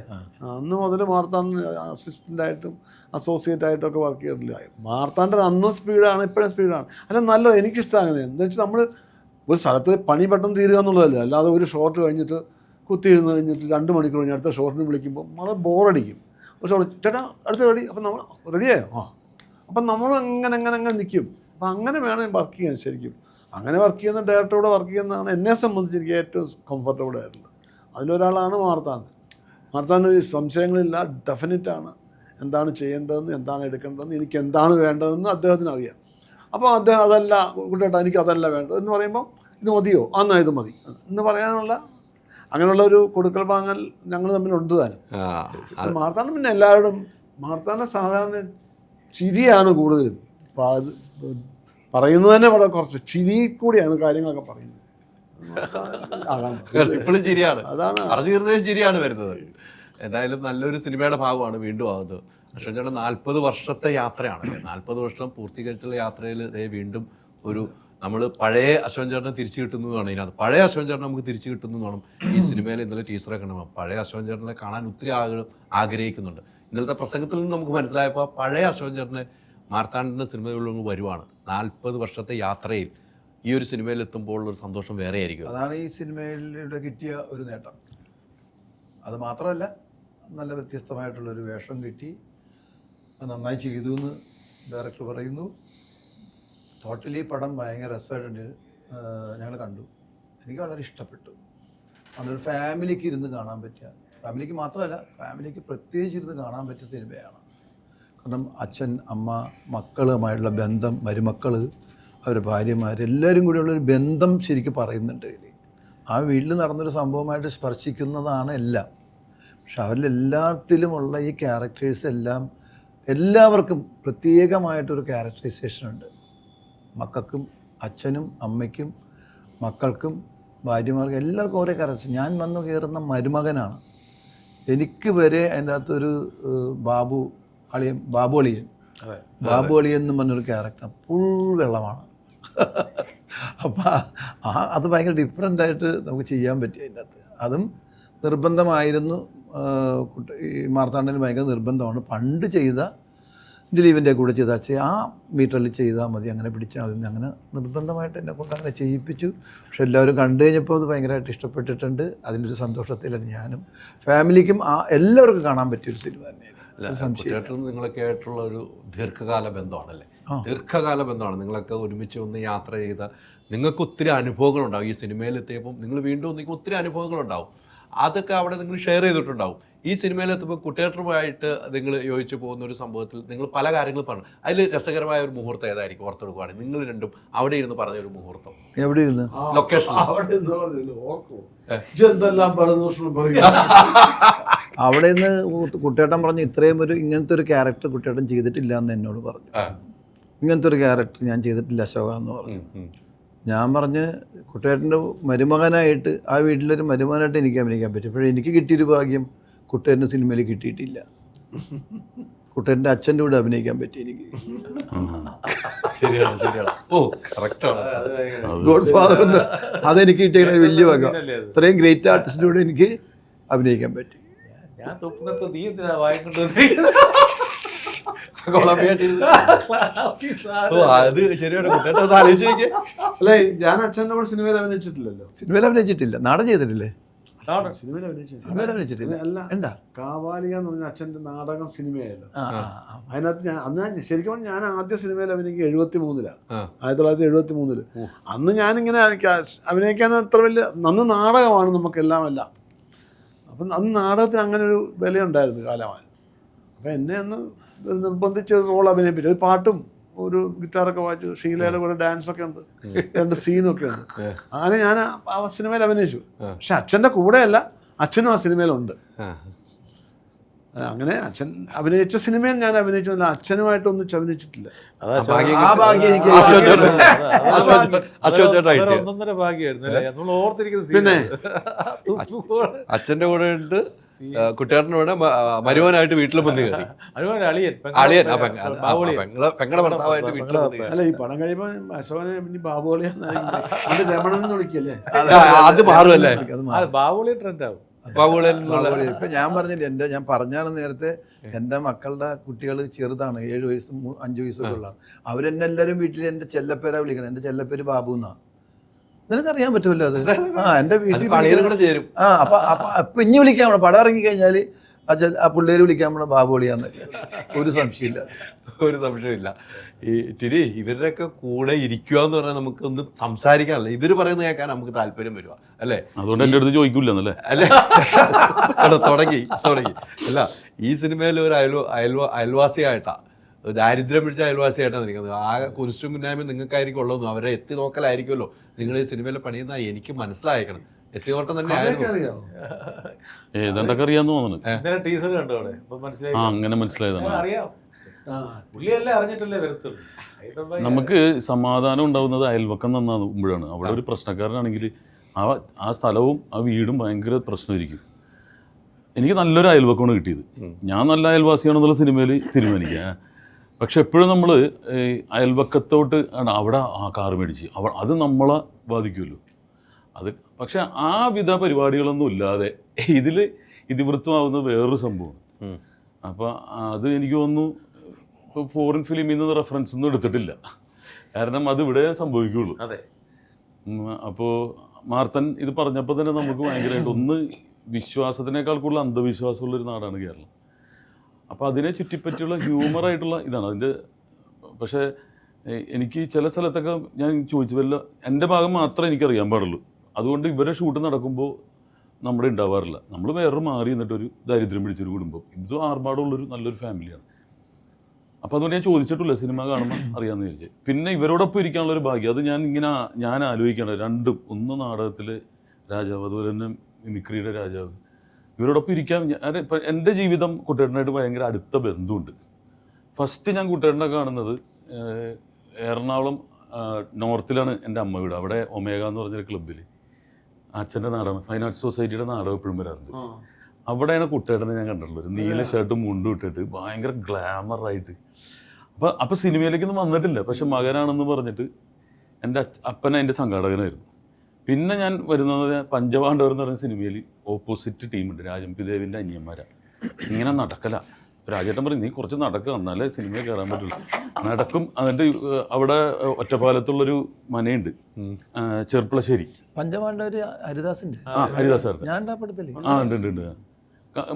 Speaker 3: അന്ന് മുതൽ മാർത്താണ്ഡൻ അസിസ്റ്റൻ്റായിട്ടും അസോസിയേറ്റ് ഒക്കെ വർക്ക് ചെയ്തിട്ടില്ല. മാർത്താണ്ഡൻ അന്നും സ്പീഡാണ്, ഇപ്പോഴും സ്പീഡാണ്. അല്ല, നല്ലത്, എനിക്കിഷ്ടമാണ് അങ്ങനെ. എന്താ വെച്ചാൽ നമ്മൾ ഒരു സ്ഥലത്ത് പണി പെട്ടെന്ന് തീരുക എന്നുള്ളതല്ല. അല്ലാതെ ഒരു ഷോട്ട് കഴിഞ്ഞിട്ട് കുത്തിയിരുന്ന് കഴിഞ്ഞിട്ട് 2 മണിക്കൂർ കഴിഞ്ഞ് അടുത്ത ഷോട്ടിന് വിളിക്കുമ്പോൾ വളരെ ബോറടിക്കും. പക്ഷേ ചേട്ടാ അടുത്ത റെഡി, അപ്പം നമ്മൾ റെഡിയായോ? അപ്പം നമ്മൾ അങ്ങനെ നിൽക്കും. അപ്പം അങ്ങനെ വേണം വർക്ക് ചെയ്യാൻ. ശരിക്കും അങ്ങനെ വർക്ക് ചെയ്യുന്ന ഡയറക്ടറോടെ വർക്ക് ചെയ്യുന്നതാണ് എന്നെ സംബന്ധിച്ച് എനിക്ക് ഏറ്റവും കംഫർട്ടബിൾ ആയിട്ടുള്ളത്. അതിലൊരാളാണ് മാർത്താണ്ഡൻ. മാർത്താണ്ഡൻ സംശയങ്ങളില്ല, ഡെഫിനറ്റാണ്. എന്താണ് ചെയ്യേണ്ടതെന്ന്, എന്താണ് എടുക്കേണ്ടതെന്ന്, എനിക്ക് എന്താണ് വേണ്ടതെന്ന് അദ്ദേഹത്തിന് അറിയാം. അപ്പോൾ അദ്ദേഹം അതല്ല കുട്ടേട്ടാ എനിക്ക് അതല്ല വേണ്ടത് എന്ന് പറയുമ്പോൾ ഇത് മതിയോ, എന്നാൽ ഇത് മതി എന്ന് പറയാനുള്ള അങ്ങനെയുള്ള ഒരു കൊടുക്കൽ വാങ്ങൽ ഞങ്ങൾ തമ്മിലുണ്ട് താനും. മാർത്താണ്ഡൻ പിന്നെ എല്ലാവരോടും മാർത്താണ്ഡൻ സാധാരണ ചിരിയാണ് കൂടുതലും. അപ്പോൾ അത് പറയുന്നത് തന്നെ വളരെ കുറച്ച് ചിരി കൂടിയാണ് കാര്യങ്ങളൊക്കെ പറയുന്നത്.
Speaker 1: ഇപ്പോഴും ചിരിയാണ്,
Speaker 3: അതാണ്
Speaker 1: ചിരിയാണ് വരുന്നത്. എന്തായാലും നല്ലൊരു സിനിമയുടെ ഭാഗമാണ് വീണ്ടും ആകുന്നത്. അശ്വൻ ചേട്ടൻ 40 വർഷത്തെ യാത്രയാണ്. 40 വർഷം പൂർത്തീകരിച്ചുള്ള യാത്രയിൽ വീണ്ടും ഒരു നമ്മൾ പഴയ അശ്വൻ ചേട്ടനെ തിരിച്ചു കിട്ടുന്നു വേണം. ഇതിനകത്ത് പഴയ അശ്വൻ ചേട്ടൻ നമുക്ക് തിരിച്ചു കിട്ടുന്നു വേണം. ഈ സിനിമയിൽ ഇന്നലെ ടീച്ചറൊക്കെ കാണണം, പഴയ അശ്വൻ ചേട്ടനെ കാണാൻ ഒത്തിരി ആഗ്രഹിക്കുന്നുണ്ട്. ഇന്നലത്തെ പ്രസംഗത്തിൽ നിന്ന് നമുക്ക് മനസ്സിലായപ്പോൾ പഴയ അശ്വൻ ചേട്ടനെ മാർത്താണ്ഡൻ്റെ സിനിമകളിൽ വരുവാണ്. 40 വർഷത്തെ യാത്രയിൽ ഈ ഒരു സിനിമയിൽ എത്തുമ്പോൾ ഒരു സന്തോഷം വേറെ ആയിരിക്കും.
Speaker 3: അതാണ് ഈ സിനിമയിലൂടെ കിട്ടിയ ഒരു നേട്ടം. അത് മാത്രമല്ല, നല്ല വ്യത്യസ്തമായിട്ടുള്ളൊരു വേഷം കിട്ടി, നന്നായി ചെയ്തു എന്ന് ഡയറക്ടർ പറയുന്നു. ടോട്ടലി പടം ഭയങ്കര രസമായിട്ട് ഞങ്ങൾ കണ്ടു. എനിക്ക് വളരെ ഇഷ്ടപ്പെട്ടു. അതൊരു ഫാമിലിക്ക് ഇരുന്ന് കാണാൻ പറ്റിയ, ഫാമിലിക്ക് മാത്രമല്ല ഫാമിലിക്ക് പ്രത്യേകിച്ച് ഇരുന്ന് കാണാൻ പറ്റിയ സിനിമയാണ്. കാരണം അച്ഛൻ, അമ്മ, മക്കളുമായിട്ടുള്ള ബന്ധം, മരുമക്കൾ, അവരുടെ ഭാര്യമാർ, എല്ലാവരും കൂടിയുള്ളൊരു ബന്ധം ശരിക്കും പറയുന്നുണ്ട് ഇതിൽ. ആ വീട്ടിൽ നടന്നൊരു സംഭവമായിട്ട് സ്പർശിക്കുന്നതാണ് എല്ലാം. പക്ഷെ അവരിലെല്ലാത്തിലുമുള്ള ഈ ക്യാരക്ടേഴ്സ് എല്ലാം എല്ലാവർക്കും പ്രത്യേകമായിട്ടൊരു ക്യാരക്ടറൈസേഷൻ ഉണ്ട്. മക്കൾക്കും അച്ഛനും അമ്മയ്ക്കും മക്കൾക്കും ഭാര്യമാർക്കും എല്ലാവർക്കും ഓരോ ക്യാരക്ടർ. ഞാൻ വന്നു കയറുന്ന മരുമകനാണ്. എനിക്ക് വരെ അതിൻ്റെ അകത്തൊരു ബാബു അളിയൻ എന്ന് പറഞ്ഞൊരു ക്യാരക്ടർ ഫുൾ വെള്ളമാണ്. അപ്പം അത് ഭയങ്കര ഡിഫറെൻ്റായിട്ട് നമുക്ക് ചെയ്യാൻ പറ്റി അതിൻ്റെ അകത്ത്. അതും നിർബന്ധമായിരുന്നു. ഈ മാർത്താണ്ഡന് ഭയങ്കര നിർബന്ധമാണ്. പണ്ട് ചെയ്ത ദിലീപിൻ്റെ കൂടെ ചെയ്ത ആ മീറ്ററിൽ ചെയ്താൽ മതി, അങ്ങനെ പിടിച്ചാൽ മതി, അങ്ങനെ നിർബന്ധമായിട്ട് എന്നെ കൊണ്ട് അങ്ങനെ ചെയ്യിപ്പിച്ചു. പക്ഷെ എല്ലാവരും കണ്ടു കഴിഞ്ഞപ്പോൾ അത് ഭയങ്കരമായിട്ട് ഇഷ്ടപ്പെട്ടിട്ടുണ്ട്. അതിലൊരു സന്തോഷത്തിലാണ് ഞാനും ഫാമിലിക്കും എല്ലാവർക്കും കാണാൻ പറ്റിയൊരു സിനിമ തന്നെയാണ്.
Speaker 1: നിങ്ങളൊക്കെ ആയിട്ടുള്ള ഒരു ദീർഘകാല ബന്ധമാണല്ലേ? ദീർഘകാല ബന്ധമാണ്. നിങ്ങളൊക്കെ ഒരുമിച്ച് ഒന്ന് യാത്ര ചെയ്ത നിങ്ങൾക്ക് ഒത്തിരി അനുഭവങ്ങളുണ്ടാവും. ഈ സിനിമയിൽ എത്തിയപ്പം നിങ്ങൾ വീണ്ടും ഒന്നിക്കും ഒത്തിരി അനുഭവങ്ങളുണ്ടാവും. അതൊക്കെ അവിടെ നിങ്ങൾ ഷെയർ ചെയ്തിട്ടുണ്ടാവും. ഈ സിനിമയിലെത്തുമ്പോൾ കുട്ടിയേറ്ററുമായിട്ട് നിങ്ങൾ യോജിച്ച് പോകുന്ന ഒരു സംഭവത്തിൽ നിങ്ങൾ പല കാര്യങ്ങൾ പറഞ്ഞു. അതിൽ രസകരമായ ഒരു മുഹൂർത്തം ഏതായിരിക്കും ഓർത്തെടുക്കുകയാണ്? നിങ്ങൾ രണ്ടും അവിടെ ഇരുന്ന് പറഞ്ഞ ഒരു മുഹൂർത്തം.
Speaker 3: എവിടെ ഇരുന്ന്?
Speaker 1: ലൊക്കേഷൻ.
Speaker 3: അവിടെ നിന്ന് കുട്ടിയേട്ടൻ പറഞ്ഞു, ഇത്രയും ഇങ്ങനത്തെ ഒരു ക്യാരക്ടർ കുട്ടിയേട്ടൻ ചെയ്തിട്ടില്ല എന്ന് എന്നോട് പറഞ്ഞു. ഇങ്ങനത്തെ ഒരു ക്യാരക്ടർ ഞാൻ ചെയ്തിട്ടില്ല അശോക എന്ന് പറഞ്ഞു. ഞാൻ പറഞ്ഞ് കുട്ടേട്ടൻ്റെ മരുമകനായിട്ട് ആ വീട്ടിലൊരു മരുമകനായിട്ട് എനിക്ക് അഭിനയിക്കാൻ പറ്റും. പക്ഷേ എനിക്ക് കിട്ടിയൊരു ഭാഗ്യം കുട്ടേട്ടൻ്റെ സിനിമയിൽ കിട്ടിയിട്ടില്ല. കുട്ടേട്ടൻ്റെ അച്ഛൻ്റെ കൂടെ അഭിനയിക്കാൻ പറ്റി എനിക്ക്.
Speaker 1: ശരിയാണ് ശരിയാണ്. ഓ കറക്റ്റാണ്.
Speaker 3: ഗോഡ് ഫാദർ എന്ന് അതെനിക്ക് കിട്ടിയ വലിയ ഭാഗ്യം. ഇത്രയും ഗ്രേറ്റ് ആർട്ടിസ്റ്റിൻ്റെ കൂടെ എനിക്ക് അഭിനയിക്കാൻ പറ്റി.
Speaker 4: ഞാൻ തൊപ്പിനത്ത് നീ എന്തിനാ വായിക്കൊണ്ട്
Speaker 1: ഓ അത് ശരിയാണ്. കുട്ടേട്ട അത് ആലോചിച്ച് നോക്കിയേ.
Speaker 5: അല്ലേ, ഞാൻ അച്ഛൻ്റെ കൂടെ സിനിമയിൽ അഭിനയിച്ചിട്ടില്ലല്ലോ.
Speaker 3: സിനിമയിൽ അഭിനയിച്ചിട്ടില്ല, നാടകം ചെയ്തിട്ടില്ലേ?
Speaker 5: സിനിമയിൽ അഭിനയിച്ചിട്ടില്ല.
Speaker 3: സിനിമയിൽ അഭിനയിച്ചിട്ടില്ല.
Speaker 5: അല്ല,
Speaker 3: എന്താ
Speaker 5: കാവാലിക എന്ന് പറഞ്ഞ അച്ഛൻ്റെ നാടകം സിനിമയായല്ലോ.
Speaker 3: ആ
Speaker 5: അതിനകത്ത് ഞാൻ ശരിക്കും ഞാൻ ആദ്യ സിനിമയിൽ അഭിനയിക്കുക 73 1973. അന്ന് ഞാനിങ്ങനെ അഭിനയിക്കാൻ അത്ര വലിയ അന്ന് നാടകമാണ് നമുക്കെല്ലാം എല്ലാം. അപ്പം അന്ന് നാടകത്തിന് അങ്ങനെ ഒരു വിലയുണ്ടായിരുന്നു കാലമാണ്. അപ്പം എന്നെ അന്ന് നിർബന്ധിച്ച് ഒരു റോൾ അഭിനയിപ്പിച്ചു. ഒരു പാട്ടും ഒരു ഗിറ്റാറൊക്കെ വായിച്ചു, ഷീലയുടെ കൂടെ ഡാൻസൊക്കെ ഉണ്ട്, 2 സീനൊക്കെ ഉണ്ട്. അങ്ങനെ ഞാൻ ആ സിനിമയിൽ അഭിനയിച്ചു. പക്ഷെ അച്ഛൻ്റെ കൂടെയല്ല, അച്ഛനും ആ സിനിമയിലുണ്ട്. അങ്ങനെ അച്ഛൻ അഭിനയിച്ച സിനിമയിൽ ഞാൻ അഭിനയിച്ചില്ല, അച്ഛനുമായിട്ടൊന്നും അഭിനയിച്ചിട്ടില്ല.
Speaker 3: ആ ഭാഗ്യം എനിക്ക്
Speaker 4: ഒന്നൊന്നര ഭാഗ്യമായിരുന്നു നമ്മൾ ഓർത്തിരിക്കുന്നത്.
Speaker 5: പിന്നെ
Speaker 1: അച്ഛന്റെ കൂടെ ഉണ്ട്, കുട്ടേട്ടൻ്റെ കൂടെ മരുമനായിട്ട് വീട്ടിൽ വന്ന് കയറി.
Speaker 4: അളിയൻ
Speaker 1: അളിയൻ പെങ്ങളുടെ ഭർത്താവായിട്ട് വീട്ടിൽ വന്ന് കയറി.
Speaker 5: അല്ല, ഈ പടം കഴിയുമ്പോൾ അശോകനെ പിന്നെ ബാബുകളിയാന്ന് രമണൻ എന്ന് വിളിക്കല്ലേ?
Speaker 1: അത് മാറുമല്ലേ?
Speaker 4: ബാബുളി ട്രെൻഡ് ആവും.
Speaker 3: ഇപ്പം ഞാൻ പറഞ്ഞില്ല, ഞാൻ പറഞ്ഞാണ് നേരത്തെ, എൻ്റെ മക്കളുടെ കുട്ടികൾ ചെറുതാണ്, 7 വയസ്സും 5 വയസ്സൊക്കെ ഉള്ളതാണ്. അവരെന്നെ എല്ലാവരും വീട്ടിൽ എൻ്റെ ചെല്ലപ്പേരാ വിളിക്കണം. എൻ്റെ ചെല്ലപ്പേര് ബാബു എന്നാ. നിനക്കറിയാൻ പറ്റുമല്ലോ അത്. എൻ്റെ വീട്ടിൽ
Speaker 1: ചേരും.
Speaker 3: അപ്പൊ ഇനി വിളിക്കാൻ പോണം, പടം ഇറങ്ങിക്കഴിഞ്ഞാൽ ആ പിള്ളേര് വിളിക്കാൻ പോണ ബാബുളിയാന്ന്. ഒരു സംശയമില്ല,
Speaker 1: ഒരു സംശയമില്ല. ഈ ടിരി ഇവരുടെയൊക്കെ കൂടെ ഇരിക്കുക എന്ന് പറഞ്ഞാൽ നമുക്ക് ഒന്നും സംസാരിക്കാനല്ല, ഇവര് പറയുന്നത് കേൾക്കാൻ നമുക്ക് താല്പര്യം വരുക അല്ലേ?
Speaker 2: അതുകൊണ്ട് എൻ്റെ അടുത്ത് ചോദിക്കൂലെന്നല്ലേ
Speaker 1: അല്ലേ? തുടങ്ങി അല്ല, ഈ സിനിമയിൽ ഒരു അയൽവാസിയായിട്ടാ, ദാരിദ്ര്യം പിടിച്ച അയൽവാസിയായിട്ടാണ് നിൽക്കുന്നത്. ആ കുരിശും മുന്നായ്മ നിങ്ങൾക്കായിരിക്കും ഉള്ളതെന്നും അവരെ എത്തി നോക്കലായിരിക്കുമല്ലോ നിങ്ങൾ ഈ സിനിമയിൽ പണിയുന്ന എനിക്ക് മനസ്സിലായേക്കണം. എത്തിനോട്ടം തന്നെ
Speaker 2: ഏതാണ്ടൊക്കെ അറിയാന്ന് തോന്നുന്നു.
Speaker 4: ടീച്ചർ കണ്ടോ അവിടെ? മനസ്സിലായി.
Speaker 2: അങ്ങനെ മനസ്സിലായതാണ്.
Speaker 4: അറിയാം, പുള്ളിയല്ലേ അറിഞ്ഞിട്ടല്ലേ വരത്തുള്ളൂ.
Speaker 2: നമുക്ക് സമാധാനം ഉണ്ടാവുന്നത് അയൽവക്കം നന്നാകുമ്പോഴാണ്. അവിടെ ഒരു പ്രശ്നക്കാരനാണെങ്കിൽ ആ സ്ഥലവും ആ വീടും ഭയങ്കര പ്രശ്നമായിരിക്കും. എനിക്ക് നല്ലൊരു അയൽവക്കമാണ് കിട്ടിയത്. ഞാൻ നല്ല അയൽവാസിയാണെന്നുള്ള സിനിമയിൽ തീരുമാനിക്കുക. പക്ഷെ എപ്പോഴും നമ്മൾ അയൽവക്കത്തോട്ട് ആണ്, അവിടെ ആ കാറ് മേടിച്ച് അത് നമ്മളെ ബാധിക്കുമല്ലോ. അത് പക്ഷെ ആ വിധ പരിപാടികളൊന്നും ഇല്ലാതെ ഇതിൽ ഇതിവൃത്തമാവുന്ന വേറൊരു സംഭവം. അപ്പോൾ അത് എനിക്ക് തോന്നുന്നു ഇപ്പോൾ ഫോറിൻ ഫിലിമിൽ നിന്ന് റെഫറൻസ് ഒന്നും എടുത്തിട്ടില്ല, കാരണം അത് ഇവിടെ സംഭവിക്കുള്ളൂ.
Speaker 4: അതെ.
Speaker 2: അപ്പോൾ മാർത്തൻ ഇത് പറഞ്ഞപ്പോൾ തന്നെ നമുക്ക് ഭയങ്കരമായിട്ട് ഒന്ന് വിശ്വാസത്തിനേക്കാൾ കൂടുതൽ അന്ധവിശ്വാസമുള്ളൊരു നാടാണ് കേരളം. അപ്പോൾ അതിനെ ചുറ്റിപ്പറ്റിയുള്ള ഹ്യൂമറായിട്ടുള്ള ഇതാണ് അതിൻ്റെ. പക്ഷേ എനിക്ക് ചില സ്ഥലത്തൊക്കെ ഞാൻ ചോദിച്ചു, വല്ല എൻ്റെ ഭാഗം മാത്രമേ എനിക്കറിയാൻ പാടുള്ളൂ. അതുകൊണ്ട് ഇവരെ ഷൂട്ട് നടക്കുമ്പോൾ നമ്മുടെ ഉണ്ടാവാറില്ല. നമ്മൾ വേറൊരു മാറി എന്നിട്ടൊരു ദാരിദ്ര്യം പിടിച്ചൊരു കുടുംബം, ഇത് ആർഭാടമുള്ളൊരു നല്ലൊരു ഫാമിലിയാണ്. അപ്പോൾ അതുകൊണ്ട് ഞാൻ ചോദിച്ചിട്ടില്ല, സിനിമ കാണുമ്പോൾ അറിയാമെന്ന് ചോദിച്ചു. പിന്നെ ഇവരോടൊപ്പം ഇരിക്കാനുള്ളൊരു ഭാഗ്യം, അത് ഞാൻ ആലോചിക്കണം. രണ്ടും, ഒന്ന് നാടകത്തിലെ രാജാവ്, അതുപോലെ തന്നെ മിമിക്രിയുടെ രാജാവ്. ഇവരോടൊപ്പം ഇരിക്കാൻ ഇപ്പം എൻ്റെ ജീവിതം കുട്ടേട്ടനായിട്ട് ഭയങ്കര അടുത്ത ബന്ധമുണ്ട്. ഫസ്റ്റ് ഞാൻ കുട്ടേട്ടനെ കാണുന്നത് എറണാകുളം നോർത്തിലാണ് എൻ്റെ അമ്മ വീട്. അവിടെ ഒമേഗ എന്ന് പറഞ്ഞൊരു ക്ലബ്ബിൽ അച്ഛൻ്റെ നാടകം, ഫൈൻ ആർട്സ് സൊസൈറ്റിയുടെ നാടകം എപ്പോഴും വരാറുണ്ട്. അവിടെയാണ് കുട്ടേട്ടനെ ഞാൻ കണ്ടിട്ടുള്ളത്. ഒരു നീല ഷർട്ടും മുണ്ടും ഇട്ടിട്ട് ഭയങ്കര ഗ്ലാമറായിട്ട്. അപ്പോൾ സിനിമയിലേക്കൊന്നും വന്നിട്ടില്ല, പക്ഷെ മകനാണെന്ന് പറഞ്ഞിട്ട് എൻ്റെ അപ്പൻ അതിൻ്റെ സംഘാടകനായിരുന്നു. പിന്നെ ഞാൻ വരുന്നത് പഞ്ചപാണ്ഡവർ എന്ന് പറഞ്ഞ സിനിമയിൽ ഓപ്പോസിറ്റ് ടീമുണ്ട്, രാജംപിദേവിൻ്റെ അനിയന്മാരാണ്. ഇങ്ങനെ നടക്കല. രാജേട്ടൻ പറയും, നീ കുറച്ച് നടക്കുക, എന്നാലേ സിനിമയിൽ കയറാൻ പറ്റുള്ളൂ. നടക്കും. എന്നിട്ട് അവിടെ ഒറ്റപ്പാലത്തുള്ളൊരു മനയുണ്ട്, ചെർപ്പളശ്ശേരി.
Speaker 3: പഞ്ചപാണ്ഡവർ ഹരിദാസിൻ്റെ.
Speaker 2: ഹരിദാസ് സാർ.
Speaker 3: ഞാൻ ഉണ്ടാപ്പെടുത്തില്ലേ?
Speaker 2: ഉണ്ട്.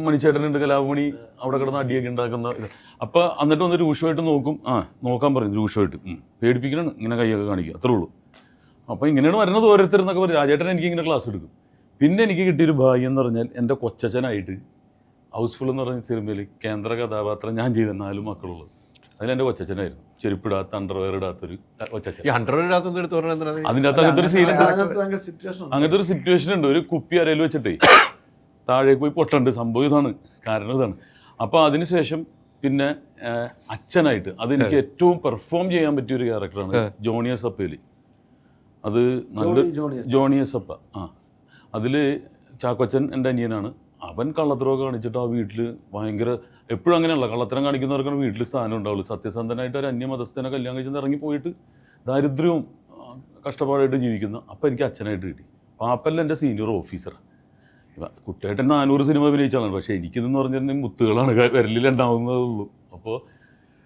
Speaker 2: മണിച്ചേട്ടനുണ്ട്, കലാഭമണി അവിടെ കിടന്ന് അടിയൊക്കെ ഉണ്ടാക്കുന്ന ഇത്. അപ്പോൾ എന്നിട്ട് വന്ന് രൂക്ഷമായിട്ട് നോക്കാൻ പറയും. രൂക്ഷമായിട്ട് പേടിപ്പിക്കണം, ഇങ്ങനെ കൈയൊക്കെ കാണിക്കുക, അത്രേ ഉള്ളൂ. അപ്പോൾ ഇങ്ങനെയാണ് വരുന്നത് ഓരോരുത്തരെന്നൊക്കെ പറയും. രാജേട്ടൻ എനിക്ക് ഇങ്ങനെ ക്ലാസ് എടുക്കും. പിന്നെ എനിക്ക് കിട്ടിയൊരു ഭാഗ്യം എന്ന് പറഞ്ഞാൽ എൻ്റെ കൊച്ചച്ഛനായിട്ട് ഹൗസ്ഫുൾ എന്ന് പറഞ്ഞ സിനിമയിൽ കേന്ദ്ര കഥാപാത്രം ഞാൻ ചെയ്ത 4 മക്കളുള്ളത് അതിലെൻ്റെ കൊച്ചച്ഛനായിരുന്നു. ചെരുപ്പിടാത്ത, അണ്ടർവെയർ ഇടാത്തൊരു കൊച്ചച്ഛൻ. അതിൻ്റെ അകത്ത് അങ്ങനത്തെ ഒരു സീനുണ്ട്, അങ്ങനത്തെ ഒരു സിറ്റുവേഷൻ ഉണ്ട്. ഒരു കുപ്പി അരയിൽ വെച്ചിട്ടേ താഴേക്ക് പോയി പൊട്ടുണ്ട്. സംഭവം ഇതാണ്, കാരണം ഇതാണ്. അപ്പോൾ അതിനുശേഷം പിന്നെ അച്ഛനായിട്ട് അതെനിക്ക് ഏറ്റവും പെർഫോം ചെയ്യാൻ പറ്റിയൊരു ക്യാരക്ടറാണ് ജോണിയ സപ്പേലി. അത് നല്ല
Speaker 5: ജോണി
Speaker 2: ജോണി എസപ്പ. അതിൽ ചാക്കോച്ചൻ എൻ്റെ അനിയനാണ്. അവൻ കള്ളത്തരമൊക്കെ കാണിച്ചിട്ട് ആ വീട്ടിൽ ഭയങ്കര, എപ്പോഴും അങ്ങനെയല്ല, കള്ളത്തരം കാണിക്കുന്നവർക്കാണ് വീട്ടിൽ സ്ഥാനം ഉണ്ടാവുള്ളൂ. സത്യസന്ധനായിട്ട് ഒരു അന്യമതസ്ഥനെ കല്യാണം കഴിച്ചെന്ന് ഇറങ്ങി പോയിട്ട് ദാരിദ്ര്യവും കഷ്ടപ്പാടായിട്ട് ജീവിക്കുന്ന. അപ്പോൾ എനിക്ക് അച്ഛനായിട്ട് കിട്ടി. പാപ്പല്ല എൻ്റെ സീനിയർ ഓഫീസറാണ്. കുട്ടിയായിട്ട് 400 സിനിമ അഭിനയിച്ചാണ്. പക്ഷേ എനിക്കിതെന്ന് പറഞ്ഞിട്ടുണ്ടെങ്കിൽ മുത്തുകളാണ് വിരലിലുണ്ടാവുന്നതുള്ളൂ. അപ്പോൾ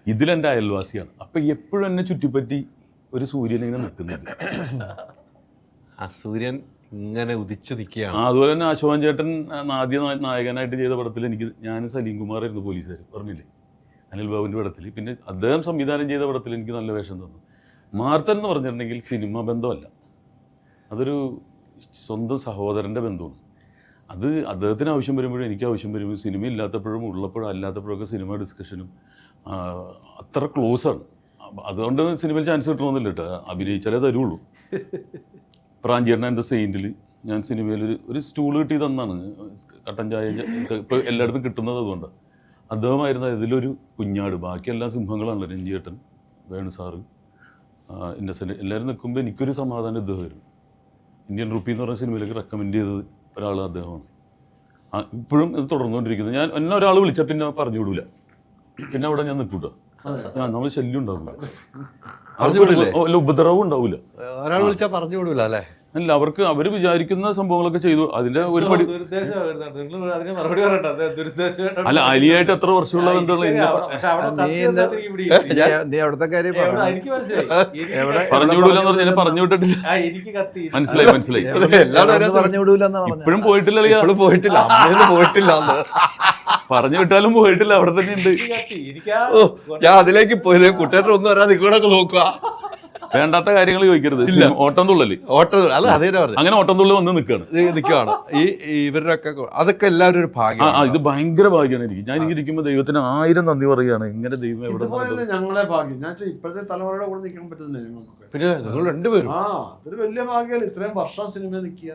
Speaker 2: ഇതിലെൻ്റെ അയൽവാസിയാണ്. അപ്പോൾ എപ്പോഴും എന്നെ ചുറ്റിപ്പറ്റി ഒരു സൂര്യൻ ഇങ്ങനെ നിൽക്കുന്നുണ്ട്.
Speaker 1: ആ സൂര്യൻ ഇങ്ങനെ ഉദിച്ചു നിൽക്കുകയാണ്.
Speaker 2: അതുപോലെ തന്നെ അശോകൻ ചേട്ടൻ ആദ്യ നായകനായിട്ട് ചെയ്ത പടത്തിൽ ഞാൻ സലീം കുമാറായിരുന്നു പോലീസുകാർ, പറഞ്ഞില്ലേ, അനിൽ ബാബുവിൻ്റെ പടത്തിൽ. പിന്നെ അദ്ദേഹം സംവിധാനം ചെയ്ത പടത്തിൽ എനിക്ക് നല്ല വേഷം തന്നു. മാർത്തൻ എന്ന് പറഞ്ഞിട്ടുണ്ടെങ്കിൽ സിനിമ ബന്ധമല്ല, അതൊരു സ്വന്തം സഹോദരൻ്റെ ബന്ധമാണ്. അത് അദ്ദേഹത്തിന് ആവശ്യം വരുമ്പോഴും എനിക്ക് ആവശ്യം വരുമ്പോഴും, സിനിമ ഇല്ലാത്തപ്പോഴും ഉള്ളപ്പോഴും അല്ലാത്തപ്പോഴൊക്കെ സിനിമ ഡിസ്കഷനും അത്ര ക്ലോസാണ്. അതുകൊണ്ട് സിനിമയിൽ ചാൻസ് കിട്ടണമെന്നില്ല കേട്ടോ, അഭിനയിച്ചാലേ തരുള്ളൂ. പ്രാഞ്ചേട്ടൻ എൻ്റെ സെയിൻറ്റിൽ ഞാൻ സിനിമയിൽ ഒരു സ്റ്റൂൾ കിട്ടി തന്നാണ്, കട്ടൻ ചായ ഇപ്പോൾ എല്ലായിടത്തും കിട്ടുന്നത്. അതുകൊണ്ട് അദ്ദേഹമായിരുന്നു ഇതിലൊരു കുഞ്ഞാട്. ബാക്കിയെല്ലാം സിംഹങ്ങളാണല്ലോ, രഞ്ജിയേട്ടൻ, വേണു സാറ്, ഇന്നസെൻ്റ്, എല്ലാവരും നിൽക്കുമ്പോൾ എനിക്കൊരു സമാധാനം ഇദ്ദേഹമായിരുന്നു. ഇന്ത്യൻ റുപ്പി എന്ന് പറഞ്ഞ സിനിമയിലേക്ക് റെക്കമെൻഡ് ചെയ്തത് ഒരാൾ അദ്ദേഹമാണ്. ഇപ്പോഴും ഇത് തുടർന്നുകൊണ്ടിരിക്കുന്നത്. ഞാൻ എന്നെ ഒരാൾ വിളിച്ചാൽ പിന്നെ പറഞ്ഞു വിടൂല, പിന്നെ അവിടെ ഞാൻ നിൽക്കൂട്ടോ. നമ്മൾ ശല്യം ഉണ്ടാവില്ല, അല്ല ഉപദ്രവം ഉണ്ടാവില്ല.
Speaker 1: ഒരാൾ വിളിച്ചാൽ പറഞ്ഞു വിടൂല അല്ലേ?
Speaker 2: അല്ല, അവർ വിചാരിക്കുന്ന സംഭവങ്ങളൊക്കെ ചെയ്തു. അതിന്റെ ഒരു പടി അല്ല, അലിയായിട്ട് എത്ര വർഷമുള്ള ബന്ധമുള്ള
Speaker 3: നീ അവിടുത്തെ കാര്യം
Speaker 2: പറഞ്ഞു വിടൂലെന്ന് പറഞ്ഞാൽ പറഞ്ഞു വിട്ടിട്ടില്ല. മനസ്സിലായി.
Speaker 3: പറഞ്ഞു വിടൂലെന്ന്
Speaker 2: ഇപ്പോഴും പോയിട്ടില്ല,
Speaker 1: ഇപ്പോഴും പോയിട്ടില്ല, അമ്മയൊന്നും പോയിട്ടില്ല.
Speaker 2: പറഞ്ഞു വിട്ടാലും പോയിട്ടില്ല, അവിടെ തന്നെ ഉണ്ട്.
Speaker 1: ഞാൻ അതിലേക്ക് പോയത് കുട്ടിയുടെ ഒന്നും വരാതെ നിങ്ങളൊക്കെ നോക്കുക.
Speaker 2: വേണ്ടാത്ത കാര്യങ്ങൾ ചോദിക്കരുത്. ഓട്ടം തുള്ളല്
Speaker 1: അല്ല അതേ പറഞ്ഞു,
Speaker 2: അങ്ങനെ ഓട്ടം തുള്ളൽ വന്ന്
Speaker 1: നിൽക്കുകയാണ് ഇവരുടെയൊക്കെ. അതൊക്കെ എല്ലാവരും ഒരു ഭാഗ്യം.
Speaker 2: ഇത് ഭയങ്കര ഭാഗ്യമാണ് എനിക്ക്. ഞാൻ ഇരിക്കുമ്പോൾ ദൈവത്തിന് 1000 നന്ദി പറയുകയാണ്. ഇങ്ങനെ ദൈവം എവിടെ
Speaker 5: ഞങ്ങളെ ഭാഗ്യം. ഞാൻ ഇപ്പോഴത്തെ തലമുറയുടെ കൂടെ നിൽക്കാൻ പറ്റുന്നില്ല ഞങ്ങൾക്ക്.
Speaker 1: പിന്നെ നിങ്ങൾ രണ്ടുപേരും
Speaker 5: അതൊരു വലിയ ഭാഗ്യമല്ലേ, ഇത്രയും വർഷം സിനിമ നിൽക്കുക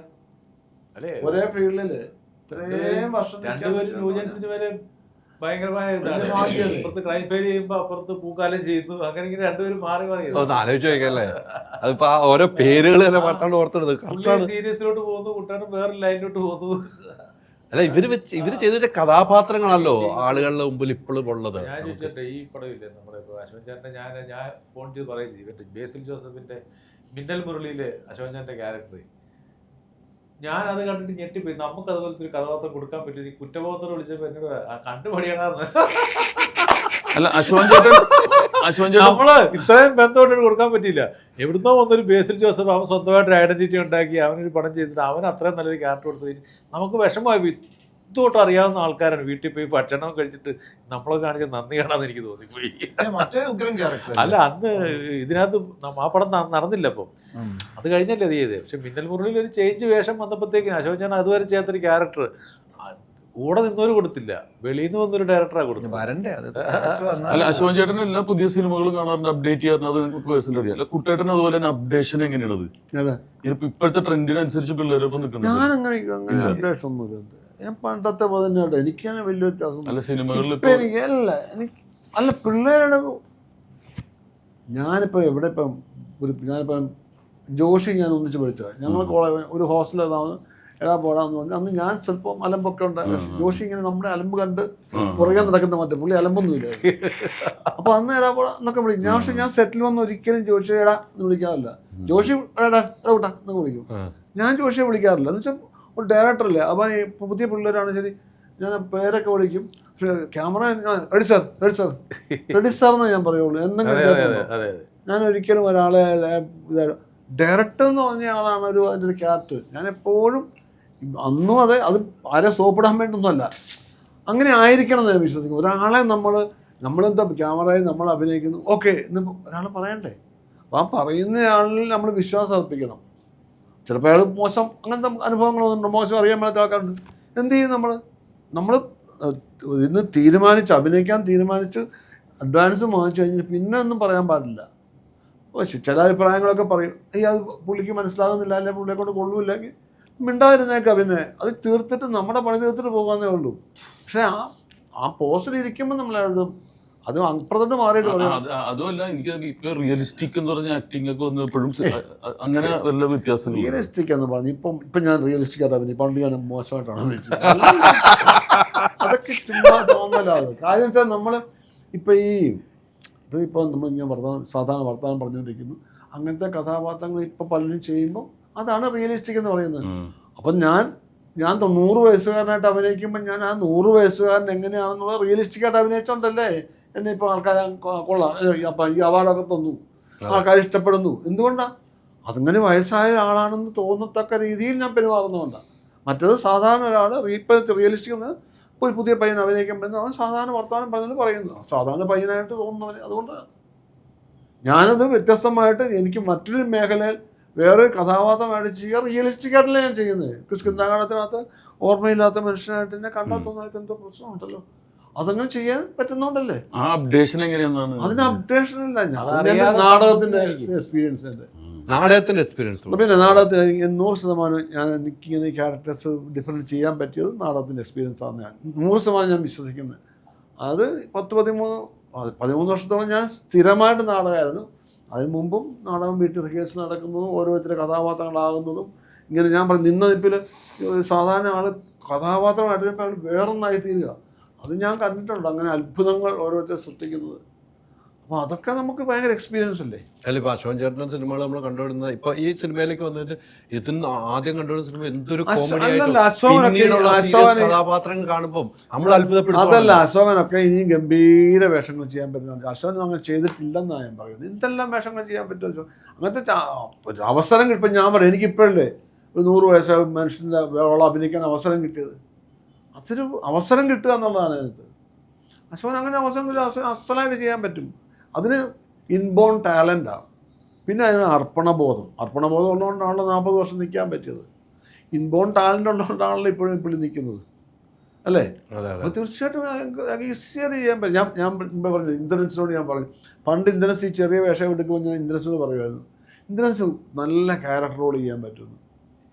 Speaker 5: ഒരേ ഫീൽഡില് ഇത്രയും വർഷം.
Speaker 4: ഭയങ്കരമായ ക്രൈം ഫയൽ ചെയ്യുമ്പോ അപ്പുറത്ത് പൂക്കാലം ചെയ്യുന്നു. അങ്ങനെ ഇങ്ങനെ രണ്ടുപേരും മാറി
Speaker 1: ആലോചിച്ച് നോക്കല്ലേ. അതിപ്പോ ഓരോ പേരുകൾ തന്നെ പറഞ്ഞാണ്ട് ഓർത്തെടുത്ത്
Speaker 4: സീരിയസിലോട്ട് പോകുന്നു, കുട്ടാണ് വേറെ ലൈനിലോട്ട് പോകുന്നു.
Speaker 1: അല്ല, ഇവര് ചെയ്തിട്ട് കഥാപാത്രങ്ങളല്ലോ ആളുകളുടെ മുമ്പിൽ ഇപ്പോഴും ഉള്ളത്.
Speaker 4: ഞാൻ ചോദിച്ചിട്ടെ, ഈ പടമില്ലേ നമ്മുടെ അശോകൻ ചേട്ടനെ ഞാൻ ഫോൺ ചെയ്ത് പറയുന്നത്, ഇവരുടെ ബേസിൽ ജോസഫിന്റെ മിന്നൽ മുരളിയിലെ അശോകൻ ചേട്ടന്റെ ക്യാരക്ടർ ഞാൻ അത് കണ്ടിട്ട് ഞെട്ടിപ്പോയി. നമുക്ക് അതുപോലത്തെ ഒരു കഥാപാത്രം കൊടുക്കാൻ പറ്റും. ഈ കുറ്റബോധത്തോട് വിളിച്ചപ്പോ എന്നോട് കണ്ടുപടിയാണെന്ന്.
Speaker 2: അല്ല, അശോകൻ ചേട്ടൻ
Speaker 4: നമ്മള് ഇത്രയും ബന്ധമായിട്ട് കൊടുക്കാൻ പറ്റില്ല. എവിടുന്നോ വന്നൊരു ബേസിൽ ജോസഫ് അവൻ സ്വന്തമായിട്ടൊരു ഐഡന്റിറ്റി ഉണ്ടാക്കി അവനൊരു പടം ചെയ്തിട്ട് അവൻ അത്രയും നല്ലൊരു ക്യാരക്ടർ കൊടുത്തത് നമുക്ക് വിഷമമായി. ഇതുതൊട്ട് അറിയാവുന്ന ആൾക്കാരാണ്. വീട്ടിൽ പോയി ഭക്ഷണം കഴിച്ചിട്ട് നമ്മളെ കാണിച്ച നന്ദി കാണാന്ന് എനിക്ക് തോന്നിപ്പോയി. അല്ല, അന്ന് ഇതിനകത്ത് ആ പടം നടന്നില്ല. അപ്പം അത് കഴിഞ്ഞല്ലേ അത് ചെയ്തത്. പക്ഷെ മിന്നൽ മുരളിയിൽ ഒരു ചേഞ്ച് വേഷം വന്നപ്പോഴത്തേക്കിന് അശോകൻ ചേട്ടൻ അതുവരെ ചെയ്യാത്തൊരു ക്യാരക്ടർ കൂടെ നിന്നവര് കൊടുത്തില്ല, വെളിയിൽ നിന്ന് വന്നൊരു ഡയറക്ടറാണ് കൊടുത്തത്.
Speaker 2: അല്ല, അശോകൻ ചേട്ടൻ എല്ലാ പുതിയ സിനിമകളും കാണാറുണ്ട്, അപ്ഡേറ്റ് ചെയ്യാറുണ്ട്. അത് നിങ്ങൾക്ക് പേഴ്സണൽ അറിയാം. അല്ല, കുട്ടേട്ടൻ അതുപോലെ തന്നെ അപ്ഡേഷൻ എങ്ങനെയാണത്? ഇപ്പോഴത്തെ ട്രെൻഡിനനുസരിച്ച് പിള്ളേരൊപ്പം നിൽക്കുന്നത്.
Speaker 5: ഞാൻ പണ്ടത്തെ പതിനായിട്ട് എനിക്കങ്ങനെ വലിയ വ്യത്യാസം.
Speaker 2: അല്ല, സിനിമകളിൽ
Speaker 5: എനിക്ക് അല്ല പിള്ളേരുടെ ഞാനിപ്പോൾ എവിടെ ഞാനിപ്പം ജോഷി ഞാൻ ഒന്നിച്ച് പഠിച്ചത്. ഞങ്ങൾ കോളേജ് ഒരു ഹോസ്റ്റലിൽ എടാ പോടാന്ന് പറഞ്ഞു. അന്ന് ഞാൻ സ്വല്പം അലമ്പൊക്കെ ഉണ്ടായി. ജോഷി ഇങ്ങനെ നമ്മുടെ അലമ്പ് കണ്ട് പുറകെ നടക്കുന്ന മറ്റേ പുള്ളി അലമ്പൊന്നുമില്ല. അപ്പൊ അന്ന് എടാ പോടാ എന്നൊക്കെ വിളിക്കും. പക്ഷെ ഞാൻ സെറ്റിൽ വന്ന് ഒരിക്കലും ജോഷി എടാ എന്ന് വിളിക്കാറില്ല. ജോഷി എടാ കൂട്ടാ എന്നൊക്കെ വിളിക്കും. ഞാൻ ജോഷിയെ വിളിക്കാറില്ല. എന്ന് വെച്ചാൽ ഒരു ഡയറക്ടറല്ലേ. അപ്പം പുതിയ പിള്ളേരാണ് ശരി, ഞാൻ പേരൊക്കെ വിളിക്കും. ക്യാമറ റെഡി സാർ എന്ന് ഞാൻ പറയുള്ളൂ. എന്തെങ്കിലും ഞാൻ ഒരിക്കലും ഒരാളെ ഡയറക്ടർ എന്ന് പറഞ്ഞ ആളാണ് അതിൻ്റെ ഒരു ക്യാരക്ടർ. ഞാൻ എപ്പോഴും അന്നും അത് ആരെ സോപ്പിടാൻ വേണ്ടൊന്നുമല്ല, അങ്ങനെ ആയിരിക്കണം എന്ന് ഞാൻ വിശ്വസിക്കും. ഒരാളെ നമ്മളെന്താ ക്യാമറയിൽ നമ്മൾ അഭിനയിക്കുന്നു, ഓക്കെ എന്ന് ഒരാൾ പറയണ്ടേ. അപ്പോൾ ആ പറയുന്നയാളിൽ നമ്മൾ വിശ്വാസം അർപ്പിക്കണം. ചിലപ്പോൾ അയാൾ മോശം അങ്ങനത്തെ അനുഭവങ്ങളൊന്നുണ്ട്, മോശം അറിയാൻ മേലാത്ത ആൾക്കാരുണ്ട്. എന്ത് ചെയ്യും നമ്മൾ ഇന്ന് അഭിനയിക്കാൻ തീരുമാനിച്ച് അഡ്വാൻസ് വാങ്ങിച്ചു കഴിഞ്ഞാൽ പിന്നെ ഒന്നും പറയാൻ പാടില്ല. ചില അഭിപ്രായങ്ങളൊക്കെ പറയും, അത് പുള്ളിക്ക് മനസ്സിലാകുന്നില്ല, അല്ലെങ്കിൽ പുള്ളിയെ കൊണ്ട് കൊള്ളൂല്ലെങ്കിൽ മിണ്ടാതിരുന്നേക്കാം. പിന്നെ അത് തീർത്തിട്ട് നമ്മുടെ പണി തീർത്തിട്ട് പോകാന്നേ ഉള്ളൂ. പക്ഷേ ആ പോസ്റ്റിൽ ഇരിക്കുമ്പോൾ നമ്മളോട് അത് അപ്പുറത്തോട്ട് മാറിയിട്ട് പറയാം.
Speaker 2: അതുമല്ല എനിക്ക് ഇപ്പൊ റിയലിസ്റ്റിക് എന്ന് പറഞ്ഞ ആക്ടിംഗ് ഒക്കെ വന്നപ്പോഴും അങ്ങനെ വല്ല വ്യത്യാസങ്ങൾ
Speaker 5: റിയലിസ്റ്റിക് എന്ന് പറഞ്ഞു ഇപ്പം ഞാൻ റിയലിസ്റ്റിക് ആയിട്ട് അഭിനയിക്കും. പണ്ട് ഞാൻ മോശമായിട്ടാണ് അഭിനയിച്ചത്. അതൊക്കെ ചുമ്മാ തോന്നലാത്. കാര്യം വെച്ചാൽ നമ്മൾ ഇപ്പോൾ നമ്മൾ ഇങ്ങനെ സാധാരണ വർത്തമാനം പറഞ്ഞുകൊണ്ടിരിക്കുന്നു. അങ്ങനത്തെ കഥാപാത്രങ്ങൾ ഇപ്പോൾ പലരും ചെയ്യുമ്പോൾ അതാണ് റിയലിസ്റ്റിക് എന്ന് പറയുന്നത്. അപ്പം ഞാൻ 100 വയസ്സുകാരനായിട്ട് അഭിനയിക്കുമ്പോൾ ഞാൻ ആ 100 വയസ്സുകാരൻ എങ്ങനെയാണെന്നുള്ളത് റിയലിസ്റ്റിക്കായിട്ട് അഭിനയിച്ചോണ്ടല്ലേ എന്നെ ഇപ്പോൾ ആൾക്കാർ കൊള്ളാം, അപ്പം ഈ അവാർഡൊക്കെ തന്നു, ആൾക്കാർ ഇഷ്ടപ്പെടുന്നു. എന്തുകൊണ്ടാണ്? അതിങ്ങനെ വയസ്സായ ആളാണെന്ന് തോന്നത്തക്ക രീതിയിൽ ഞാൻ പെരുമാറുന്നതുകൊണ്ടാണ്. മറ്റേത് സാധാരണ ഒരാൾ റിയലിസ്റ്റിക് എന്ന് ഒരു പുതിയ പയ്യൻ അഭിനയിക്കുമ്പോൾ അവൻ സാധാരണ വർത്തമാനം പറഞ്ഞത് പറയുന്നു, സാധാരണ പയ്യനായിട്ട് തോന്നുന്നവന്. അതുകൊണ്ട് ഞാനത് വ്യത്യസ്തമായിട്ട് എനിക്ക് മറ്റൊരു മേഖലയിൽ വേറെ കഥാപാത്രമായിട്ട് ചെയ്യുക റിയലിസ്റ്റിക്കായിട്ടല്ല ഞാൻ ചെയ്യുന്നത്. കിഷ്കിന്താകാലത്തിനകത്ത് ഓർമ്മയില്ലാത്ത മനുഷ്യനായിട്ട് എന്നെ കണ്ടാൽ തോന്നാൻ എന്തോ പ്രശ്നമുണ്ടല്ലോ, അതങ്ങനെ ചെയ്യാൻ പറ്റുന്നോണ്ടല്ലേ.
Speaker 2: ആ അപ്ഡേഷൻ എങ്ങനെയാണ്?
Speaker 5: അതിന് അപ്ഡേഷൻ ഇല്ല. ഞാൻ നാടകത്തിന്റെ എക്സ്പീരിയൻസ് ഉണ്ട്.
Speaker 1: നാടകത്തിന്റെ എക്സ്പീരിയൻസ്
Speaker 5: പിന്നെ നാടകത്തിൽ 100% ഞാൻ എനിക്കിങ്ങനെ ക്യാരക്ടേഴ്സ് ഡിഫറെൻറ്റ് ചെയ്യാൻ പറ്റിയത് നാടകത്തിൻ്റെ എക്സ്പീരിയൻസ് ആണ്. ഞാൻ 100% ഞാൻ വിശ്വസിക്കുന്നത്. അത് 13 വർഷത്തോളം ഞാൻ സ്ഥിരമായിട്ട് നാടകമായിരുന്നു. അതിന് മുമ്പും നാടകം വീട്ടിൽ റിഹേഴ്സൽ നടക്കുന്നതും ഓരോരുത്തരുടെ കഥാപാത്രങ്ങളാകുന്നതും ഇങ്ങനെ ഞാൻ പറഞ്ഞു നിന്ന നിപ്പിൽ സാധാരണ ആൾ കഥാപാത്രമായിട്ട് വേറൊന്നായി തീരുക. അത് ഞാൻ കണ്ടിട്ടുണ്ട്, അങ്ങനെ അത്ഭുതങ്ങൾ ഓരോരുത്തർ സൃഷ്ടിക്കുന്നത്. അപ്പോൾ അതൊക്കെ നമുക്ക് ഭയങ്കര എക്സ്പീരിയൻസ് അല്ലേ.
Speaker 1: അല്ല ഇപ്പൊ അശോകൻ ചേട്ടൻ്റെ സിനിമകൾ നമ്മൾ കണ്ടുവരുന്നത് ഇപ്പൊ ഈ സിനിമയിലേക്ക് വന്നിട്ട് ഇതിന് ആദ്യം കണ്ടുവരുന്ന സിനിമ എന്തൊരു കോമഡി കഥാപാത്രങ്ങൾ കാണുമ്പോൾ നമ്മൾ അത്ഭുതപ്പെടും.
Speaker 5: അതല്ല, അശോകനൊക്കെ ഇനിയും ഗംഭീര വേഷങ്ങൾ ചെയ്യാൻ പറ്റുന്നുണ്ട്. അശോകൻ അങ്ങനെ ചെയ്തിട്ടില്ലെന്നാണ് ഞാൻ പറയുന്നത്. എന്തെല്ലാം വേഷങ്ങൾ ചെയ്യാൻ പറ്റുമോ അങ്ങനത്തെ അവസരം കിട്ടും. ഞാൻ പറയാം, എനിക്കിപ്പോഴല്ലേ ഒരു 100 വയസ്സായ മനുഷ്യൻ്റെ വേറെ അഭിനയിക്കാൻ അവസരം കിട്ടിയത്. അതൊരു അവസരം കിട്ടുക എന്നുള്ളതാണ് അതിനകത്ത്. അശോകൻ അങ്ങനെ അവസരം അസലായിട്ട് ചെയ്യാൻ പറ്റും. അതിന് ഇൻബോൺ ടാലൻ്റാണ്. പിന്നെ അതിന് അർപ്പണബോധം ഉള്ളതുകൊണ്ടാണല്ലോ 40 വർഷം നിൽക്കാൻ പറ്റിയത്. ഇൻബോൺ ടാലൻ്റ് ഉള്ളതുകൊണ്ടാണല്ലോ ഇപ്പോഴും നിൽക്കുന്നത് അല്ലേ. അപ്പോൾ തീർച്ചയായിട്ടും ഈസിയായിട്ട് ചെയ്യാൻ പറ്റും. ഞാൻ മുമ്പ് പറഞ്ഞു ഇന്ദ്രൻസിനോട് ഞാൻ പറഞ്ഞു, പണ്ട് ഇന്ദ്രൻസ് ഈ ചെറിയ വേഷം എടുക്കുമ്പോൾ ഞാൻ ഇന്ദ്രൻസിനോട് പറയുമായിരുന്നു, ഇന്ദ്രൻസ് നല്ല ക്യാരക്ടർ റോൾ ചെയ്യാൻ പറ്റുമെന്ന്.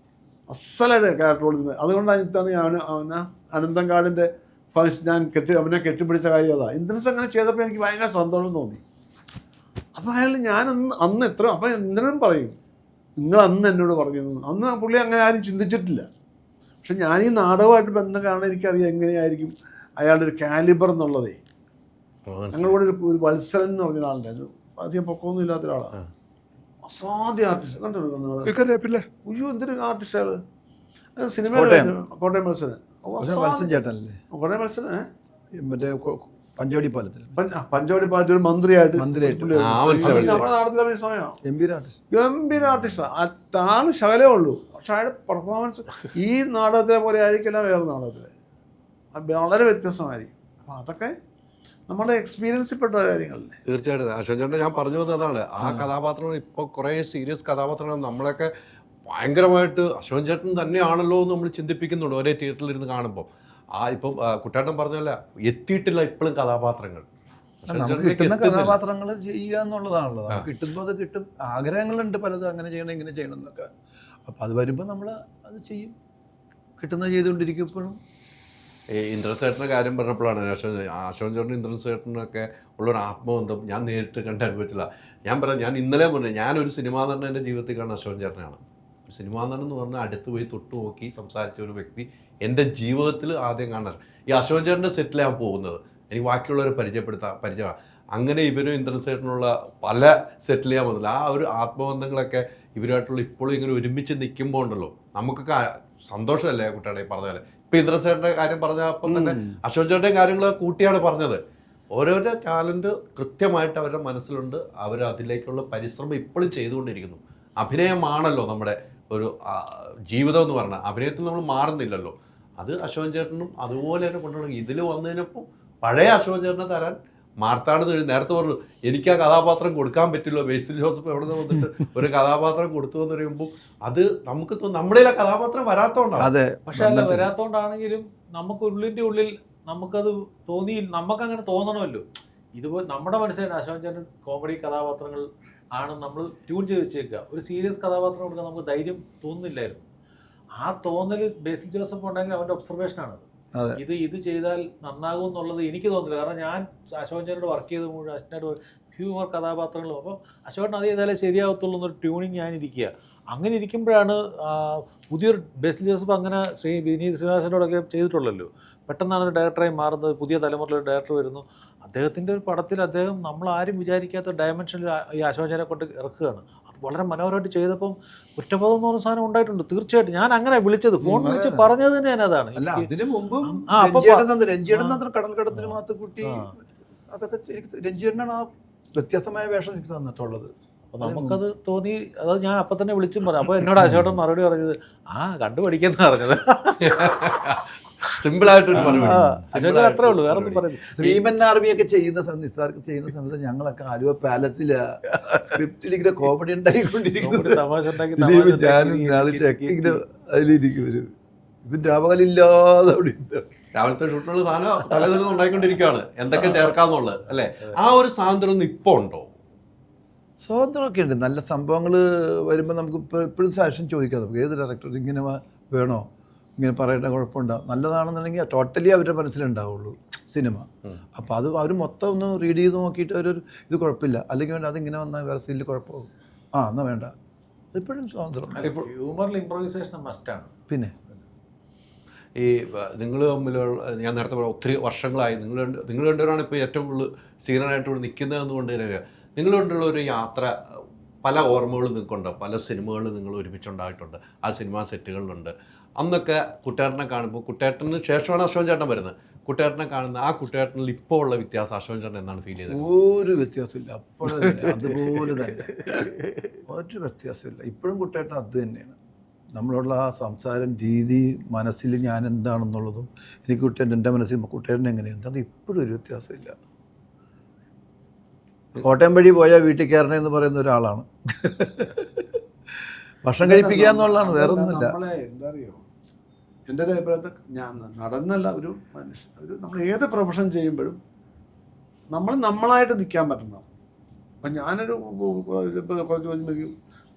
Speaker 5: അസലായിട്ട് ക്യാരക്ടർ റോൾ ചെയ്യുന്നത്. അതുകൊണ്ടാണ് ഞാൻ അനന്തങ്കാടിൻ്റെ ഞാൻ അവനെ കെട്ടിപ്പിടിച്ച കാര്യം അതാ. ഇന്ദ്രൻസ് അങ്ങനെ ചെയ്തപ്പോൾ എനിക്ക് ഭയങ്കര സന്തോഷം തോന്നി. അപ്പോൾ ഞാൻ അന്ന് എത്ര അപ്പം ഇന്ദ്രനും പറയും, നിങ്ങൾ അന്ന് എന്നോട് പറഞ്ഞിരുന്നു. അന്ന് പുള്ളി അങ്ങനെ ആരും ചിന്തിച്ചിട്ടില്ല. പക്ഷെ ഞാൻ ഈ നാടകമായിട്ട് ബന്ധം കാരണം എനിക്കറിയാം എങ്ങനെയായിരിക്കും അയാളുടെ ഒരു കാലിബർ എന്നുള്ളതേ. ഞങ്ങളുടെ കൂടെ ഒരു വത്സരൻ എന്ന് പറഞ്ഞ ആളുണ്ടായിരുന്നു, അധികം പൊക്കമൊന്നും ഇല്ലാത്ത ഒരാളാണ്. അസാധ്യ ആർട്ടിസ്റ്റ് കണ്ടിട്ടുണ്ട്. അയ്യോ എന്തൊരു ആർട്ടിസ്റ്റ് അയാൾ. സിനിമ കോട്ടയം മത്സരം കോട്ടയം മത്സരം
Speaker 3: മറ്റേ പഞ്ചവടി പാലത്തിൽ
Speaker 5: ഒരു മന്ത്രിയായിട്ട് ഗംഭീര ആർട്ടിസ്റ്റ് ആണ്. ശകലേ ഉള്ളൂ, പക്ഷെ അയാളുടെ പെർഫോമൻസ് ഈ നാടകത്തെ പോലെ ആയിരിക്കില്ല വേറെ നാടകത്തിലെ, വളരെ വ്യത്യസ്തമായിരിക്കും. അപ്പം അതൊക്കെ നമ്മുടെ എക്സ്പീരിയൻസിൽ പെട്ട കാര്യങ്ങളല്ലേ.
Speaker 1: തീർച്ചയായിട്ടും അശോകൻ ചേട്ടൻ ഞാൻ പറഞ്ഞു വന്നത് അതാണ്. ആ കഥാപാത്രങ്ങൾ ഇപ്പോൾ കുറേ സീരിയസ് കഥാപാത്രങ്ങൾ നമ്മളൊക്കെ ഭയങ്കരമായിട്ട് അശോകൻ ചേട്ടൻ തന്നെയാണല്ലോ എന്ന് നമ്മൾ ചിന്തിപ്പിക്കുന്നുണ്ട് ഒരേ തിയേറ്ററിലിരുന്ന് കാണുമ്പോൾ. ഇപ്പം കുട്ടാട്ടൻ പറഞ്ഞല്ല, എത്തിയിട്ടില്ല ഇപ്പോഴും കഥാപാത്രങ്ങൾ.
Speaker 3: നമുക്ക് കിട്ടുന്ന കഥാപാത്രങ്ങൾ ചെയ്യുക എന്നുള്ളതാണല്ലോ. കിട്ടുമ്പോൾ അത് കിട്ടും. ആഗ്രഹങ്ങളുണ്ട് പലത്, അങ്ങനെ ചെയ്യണം ഇങ്ങനെ ചെയ്യണം എന്നൊക്കെ. അപ്പം അത് വരുമ്പോൾ നമ്മൾ അത് ചെയ്യും, കിട്ടുന്നത് ചെയ്തുകൊണ്ടിരിക്കും. ഇപ്പോഴും
Speaker 1: ഇന്ദ്രൻ ചേട്ടൻ്റെ കാര്യം പറഞ്ഞപ്പോഴാണ് അശോകൻ ചേട്ടനും ഇന്ദ്രൻ ചേട്ടനൊക്കെ ഉള്ളൊരു ആത്മബന്ധം ഞാൻ നേരിട്ട് കണ്ട് അനുഭവിച്ചില്ല. ഞാൻ ഇന്നലെ പറഞ്ഞു, ഞാനൊരു സിനിമാ നടൻ എൻ്റെ ജീവിതത്തിൽ കാണുന്ന അശോകൻ ചേട്ടനാണ്. സിനിമാ നടൻ എന്ന് പറഞ്ഞാൽ അടുത്ത് പോയി തൊട്ട് നോക്കി സംസാരിച്ച ഒരു വ്യക്തി എൻ്റെ ജീവിതത്തിൽ ആദ്യം കാണാൻ. ഈ അശോകൻ ചേട്ടൻ്റെ സെറ്റിലാണ് പോകുന്നത്, എനിക്ക് ബാക്കിയുള്ളവരെ പരിചയമാണ്. അങ്ങനെ ഇവരും ഇന്ദ്രൻ ചേട്ടനുള്ള പല സെറ്റിൽ ചെയ്യാൻ പോകുന്നില്ല. ആ ഒരു ആത്മബന്ധങ്ങളൊക്കെ ഇവരുമായിട്ടുള്ള ഇപ്പോഴും ഇങ്ങനെ ഒരുമിച്ച് നിൽക്കുമ്പോൾ ഉണ്ടല്ലോ നമുക്കൊക്കെ സന്തോഷമല്ലേ കുട്ടികളെ പറഞ്ഞ പോലെ. ഇപ്പം ഇന്ദ്രൻ ചേട്ടൻ്റെ കാര്യം പറഞ്ഞപ്പം തന്നെ അശോകൻ ചേട്ടൻ്റെ കാര്യങ്ങൾ കൂട്ടിയാണ് പറഞ്ഞത്. ഓരോരോ ടാലൻറ്റ് കൃത്യമായിട്ട് അവരുടെ മനസ്സിലുണ്ട്, അവർ അതിലേക്കുള്ള പരിശ്രമം ഇപ്പോഴും ചെയ്തുകൊണ്ടിരിക്കുന്നു. അഭിനയമാണല്ലോ നമ്മുടെ ഒരു ജീവിതം എന്ന് പറഞ്ഞാൽ, അഭിനയത്തിൽ നമ്മൾ മാറുന്നില്ലല്ലോ. അത് അശോകൻ ചേട്ടനും അതുപോലെ തന്നെ കൊണ്ടുപോകണം. ഇതിൽ വന്നതിനപ്പം പഴയ അശോകൻ ചേട്ടനെ തരാൻ മാർത്താട് നേരത്തെ പറഞ്ഞു, എനിക്ക് ആ കഥാപാത്രം കൊടുക്കാൻ പറ്റില്ലോ. ബേസിൽ ജോസഫ് എവിടെ നിന്ന് വന്നിട്ട് ഒരു കഥാപാത്രം കൊടുത്തു എന്ന് പറയുമ്പോൾ അത് നമുക്ക് നമ്മുടെ ആ കഥാപാത്രം വരാത്തോണ്ടാണ്.
Speaker 4: പക്ഷെ അല്ല, വരാത്തോണ്ടാണെങ്കിലും നമുക്ക് ഉള്ളിൽ നമുക്കത് നമുക്കങ്ങനെ തോന്നണമല്ലോ. ഇതുപോലെ നമ്മുടെ മനസ്സിലാണ് അശോകൻ ചേട്ടൻ കോമഡി കഥാപാത്രങ്ങൾ ആണ് നമ്മൾ ട്യൂൺ ചെയ്ത് വെച്ചേക്കുക. ഒരു സീരിയസ് കഥാപാത്രം കൊടുക്കാൻ നമുക്ക് ധൈര്യം തോന്നുന്നില്ലായിരുന്നു. ആ തോന്നൽ ബേസിൽ ജോസഫ് ഉണ്ടെങ്കിൽ അവൻ്റെ ഒബ്സർവേഷനാണ്. ഇത് ചെയ്താൽ നന്നാകും എന്നുള്ളത് എനിക്ക് തോന്നുന്നില്ല. കാരണം ഞാൻ അശോകനോട് വർക്ക് ചെയ്ത് മുഴുവൻ അച്ഛനോട് ഹ്യൂമർ കഥാപാത്രങ്ങളും, അപ്പോൾ അശോകൻ അത് ചെയ്താലേ ശരിയാവത്തുള്ളൂ എന്നൊരു ട്യൂണിങ് ഞാനിരിക്കുക. അങ്ങനെ ഇരിക്കുമ്പോഴാണ് പുതിയൊരു ബേസിൽ ജോസഫ് അങ്ങനെ വിനീത് ശ്രീനിവാസനോടൊക്കെ ചെയ്തിട്ടുള്ളല്ലോ. പെട്ടെന്നാണ് ഒരു ഡയറക്ടറായി മാറുന്നത്, പുതിയ തലമുറയിലൊരു ഡയറക്ടർ വരുന്നു. അദ്ദേഹത്തിൻ്റെ ഒരു പടത്തിൽ അദ്ദേഹം നമ്മളാരും വിചാരിക്കാത്ത ഡയമെൻഷനിൽ ഈ അശോകനെ കൊണ്ട് ഇറക്കുകയാണ്. അത് വളരെ മനോഹരമായിട്ട് ചെയ്തപ്പം കുറ്റബോധം എന്ന് പറഞ്ഞ സാധനം ഉണ്ടായിട്ടുണ്ട്. തീർച്ചയായിട്ടും ഞാൻ അങ്ങനെ വിളിച്ചത്, ഫോൺ വിളിച്ച് പറഞ്ഞത് തന്നെ ഞാനതാണ്.
Speaker 3: അല്ല, അതിന് മുമ്പും രഞ്ജിയുടെ കടൽക്കടത്തിന് മാത്തുക്കുട്ടി അതൊക്കെ രഞ്ജിയാണ് ആ വ്യത്യസ്തമായ വേഷം എനിക്ക് തന്നിട്ടുള്ളത്.
Speaker 4: അപ്പോൾ നമുക്കത് തോന്നി. അത് ഞാൻ അപ്പം തന്നെ വിളിച്ചും പറഞ്ഞു. അപ്പോൾ എന്നോട് അശോകൻ മറുപടി പറഞ്ഞത് കണ്ടുപഠിക്കുന്ന പറഞ്ഞത്.
Speaker 1: സിമ്പിളായിട്ടൊരു
Speaker 4: അശോകൻ അത്രേ ഉള്ളൂ, വേറെ ഒന്നും പറയുന്നത്.
Speaker 3: ശ്രീമൻ ആർമിയൊക്കെ ചെയ്യുന്ന സമയത്ത് ഞങ്ങളൊക്കെ ആലുവ പാലത്തില് സ്ക്രിപ്റ്റിൽ ഇങ്ങനെ കോമഡി ഉണ്ടായിക്കൊണ്ടിരിക്കുന്നത്.
Speaker 4: തമാശ ഉണ്ടാക്കി
Speaker 3: അതിലിരിക്കും വരും. ഇപ്പം രാപകലില്ലാതെ അവിടെ ഉണ്ട്.
Speaker 1: രാവിലത്തെ ഷൂട്ടിനുള്ള സാധനം തലേദിവസം ഉണ്ടായിക്കൊണ്ടിരിക്കുകയാണ്, എന്തൊക്കെ ചേർക്കാന്നുള്ളത് അല്ലേ. ആ ഒരു സ്വാതന്ത്ര്യം ഒന്നും ഇപ്പോൾ ഉണ്ടോ?
Speaker 3: സ്വാതന്ത്ര്യമൊക്കെ ഉണ്ട്. നല്ല സംഭവങ്ങൾ വരുമ്പോൾ നമുക്ക് എപ്പോഴും സാക്ഷ്യം ചോദിക്കാം. നമുക്ക് ഏത് ഡയറക്ടർ ഇങ്ങനെ വേണോ, ഇങ്ങനെ പറയേണ്ട കുഴപ്പമുണ്ടാവും. നല്ലതാണെന്നുണ്ടെങ്കിൽ ടോട്ടലി അവരുടെ മനസ്സിലുണ്ടാവുള്ളൂ സിനിമ. അപ്പോൾ അത് അവർ മൊത്തം ഒന്ന് റീഡ് ചെയ്ത് നോക്കിയിട്ട് ഒരു ഇത് കുഴപ്പമില്ല, അല്ലെങ്കിൽ വേണ്ട അതിങ്ങനെ വന്നാൽ വേറെ സീനിൽ കുഴപ്പമാകും, എന്നാൽ വേണ്ട. ഇപ്പോഴും സ്വാതന്ത്ര്യം.
Speaker 4: ഹ്യൂമറിൽ ഇംപ്രൂവൈസേഷൻ മസ്റ്റാണ്.
Speaker 3: പിന്നെ
Speaker 1: ഈ നിങ്ങൾ തമ്മിലുള്ള, ഞാൻ നേരത്തെ പറഞ്ഞ ഒത്തിരി വർഷങ്ങളായി നിങ്ങൾ രണ്ടുപേരാണ് ഇപ്പോൾ ഏറ്റവും കൂടുതൽ സീനിയറായിട്ട് ഇവിടെ നിൽക്കുന്നതെന്നുകൊണ്ട് തന്നെ നിങ്ങൾ കൊണ്ടുള്ള ഒരു യാത്ര പല ഓർമ്മകളും നിങ്ങൾക്കുണ്ട്. പല സിനിമകൾ നിങ്ങൾ ഒരുമിച്ചുണ്ടായിട്ടുണ്ട്, ആ സിനിമാ സെറ്റുകളിലുണ്ട്. അന്നൊക്കെ കുട്ടേട്ടനെ കാണുമ്പോൾ, കുട്ടേട്ടന് ശേഷമാണ് അശോകൻ ചേട്ടൻ വരുന്നത്, കുട്ടേട്ടനെ കാണുന്ന ആ കുട്ടേട്ടനിൽ ഇപ്പോൾ ഉള്ള വ്യത്യാസം അശോകൻ ചേട്ടൻ എന്നാണ് ഫീൽ ചെയ്തത്?
Speaker 3: ഒരു വ്യത്യാസമില്ല, അപ്പോഴും അതുപോലെ തന്നെ, ഒരു വ്യത്യാസമില്ല. ഇപ്പോഴും കുട്ടേട്ടൻ അത് തന്നെയാണ്. നമ്മളോടുള്ള ആ സംസാരം രീതി, മനസ്സിൽ ഞാൻ എന്താണെന്നുള്ളതും, എനിക്ക് കുട്ടേട്ടൻ എൻ്റെ മനസ്സിൽ കുട്ടേട്ടൻ എങ്ങനെയാണ്, അത് ഇപ്പോഴും ഒരു വ്യത്യാസമില്ല. കോട്ടയം വഴി പോയാൽ വീട്ടിൽ കയറണേ എന്ന് പറയുന്ന ഒരാളാണ്. ഭക്ഷണം കഴിപ്പിക്കുക എന്നുള്ളതാണ്, വേറെ ഒന്നുമില്ല.
Speaker 5: എന്താ അറിയോ, എൻ്റെ ഒരു അഭിപ്രായത്തിൽ ഞാൻ നടന്നല്ല, ഒരു മനുഷ്യൻ, നമ്മൾ ഏത് പ്രൊഫഷൻ ചെയ്യുമ്പോഴും നമ്മളായിട്ട് നിൽക്കാൻ പറ്റണം. അപ്പം ഞാനൊരു കുറച്ച് കഴിഞ്ഞ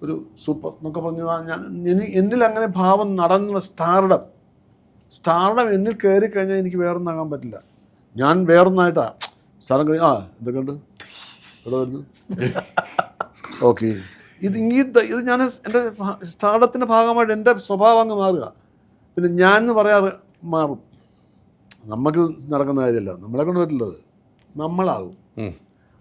Speaker 5: ഒരു സൂപ്പർ എന്നൊക്കെ പറഞ്ഞു ഞാൻ എന്നിൽ അങ്ങനെ ഭാവം നടന്നുള്ള സ്റ്റാർഡം എന്നിൽ കയറി കഴിഞ്ഞാൽ എനിക്ക് വേറൊന്നാകാൻ പറ്റില്ല. ഞാൻ വേറൊന്നായിട്ടാണ് സ്ഥലം ഇതൊക്കെ ഉണ്ട് ഇവിടെ വരുന്നു. ഓക്കെ, ഇത് ഞാൻ എൻ്റെ സ്റ്റാർഡത്തിൻ്റെ ഭാഗമായിട്ട് എൻ്റെ സ്വഭാവം അങ്ങ് മാറുക. പിന്നെ ഞാൻ എന്ന് പറയാറ് മാറും. നമുക്ക് നടക്കുന്ന കാര്യമല്ല, നമ്മളെ കൊണ്ട് പറ്റില്ലത്, നമ്മളാകും.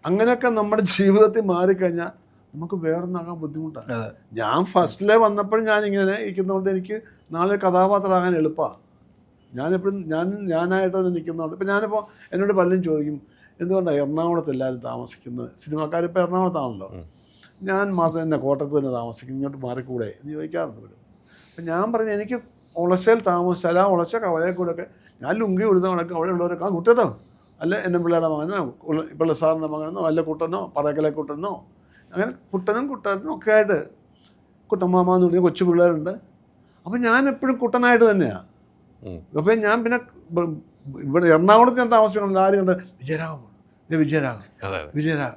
Speaker 5: അങ്ങനെയൊക്കെ നമ്മുടെ ജീവിതത്തിൽ മാറിക്കഴിഞ്ഞാൽ നമുക്ക് വേറൊന്നാകാൻ ബുദ്ധിമുട്ടാണ്. ഞാൻ ഫസ്റ്റിലെ വന്നപ്പോഴും ഞാൻ ഇങ്ങനെ ഇരിക്കുന്നതുകൊണ്ട് എനിക്ക് നാളെ കഥാപാത്രമാകാൻ എളുപ്പമാണ്. ഞാനെപ്പോഴും ഞാനായിട്ട് തന്നെ നിൽക്കുന്നതുകൊണ്ട്. ഇപ്പം ഞാനിപ്പോൾ എന്നോട് പലരും ചോദിക്കും, എന്തുകൊണ്ടാണ് എറണാകുളത്ത് എല്ലാവരും താമസിക്കുന്നത്, സിനിമാക്കാരിപ്പോൾ എറണാകുളത്താണല്ലോ, ഞാൻ മാത്രം തന്നെ കോട്ടയത്ത് തന്നെ താമസിക്കുന്നു, ഇങ്ങോട്ട് മാറിക്കൂടെ എന്ന് ചോദിക്കാറുണ്ട് വരും. അപ്പം ഞാൻ പറഞ്ഞു, എനിക്ക് ഉളശയിൽ താമസിച്ചാൽ ആ ഉളശ കവലയിൽ കൂടെയൊക്കെ ഞാൻ ലുങ്കി ഉടുത്ത കണക്ക് അവിടെ ഉള്ളവരൊക്കെ കുട്ടനോ അല്ല എൻ്റെ പിള്ളേരുടെ മകനോ പിള്ള സാറിൻ്റെ മകനോ അല്ല കുട്ടനോ പറക്കലെ കുട്ടനോ, അങ്ങനെ കുട്ടനും ഒക്കെ ആയിട്ട് കുട്ടമ്മാമെന്ന് പറഞ്ഞ കൊച്ചു പിള്ളേരുണ്ട്. അപ്പം ഞാൻ എപ്പോഴും കുട്ടനായിട്ട് തന്നെയാണ്. അപ്പം ഞാൻ പിന്നെ ഇവിടെ എറണാകുളത്ത് ഞാൻ താമസിക്കണം, ആരും കണ്ട് വിജയരാഘവൻ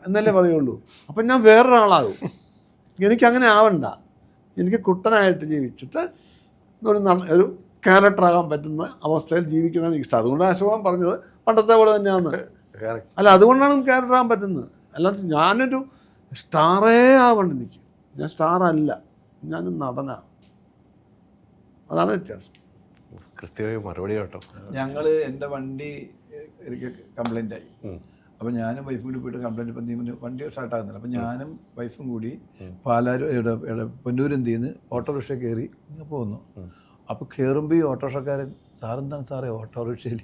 Speaker 5: എന്നല്ലേ പറയുള്ളൂ. അപ്പം ഞാൻ വേറൊരാളാകും. എനിക്കങ്ങനെ ആവണ്ട, എനിക്ക് കുട്ടനായിട്ട് ജീവിച്ചിട്ട് ഒരു ക്യാരക്ടറാകാൻ പറ്റുന്ന അവസ്ഥയിൽ ജീവിക്കുന്നതാണ് എനിക്ക് ഇഷ്ടം. അതുകൊണ്ടാണ് അശോകൻ പറഞ്ഞത് പണ്ടത്തെ പോലെ തന്നെയാണ്. അല്ല, അതുകൊണ്ടാണ് ക്യാരക്ടറാകാൻ പറ്റുന്നത്. അല്ലാതെ ഞാനൊരു സ്റ്റാറേ ആവണ്ട, എനിക്ക് ഞാൻ സ്റ്റാറല്ല, ഞാൻ നടനാണ്. അതാണ് വ്യത്യാസം.
Speaker 1: കൃത്യമായി മറുപടി കേട്ടോ.
Speaker 3: ഞങ്ങൾ എൻ്റെ വണ്ടി എനിക്ക് കംപ്ലൈൻ്റ് ആയി. അപ്പോൾ ഞാനും വൈഫും കൂടി പോയിട്ട് കംപ്ലൈൻറ്റ്, ഇപ്പം നീ വണ്ടി സ്റ്റാർട്ടാകുന്നില്ല. അപ്പം ഞാനും വൈഫും കൂടി പാലാരും പൊന്നൂരെന്തിൽ നിന്ന് ഓട്ടോറിക്ഷ കയറി ഇങ്ങനെ പോകുന്നു. അപ്പോൾ കയറുമ്പോൾ ഈ ഓട്ടോറിക്ഷക്കാരൻ, സാറെന്താണ് സാറേ ഓട്ടോറിക്ഷയിൽ?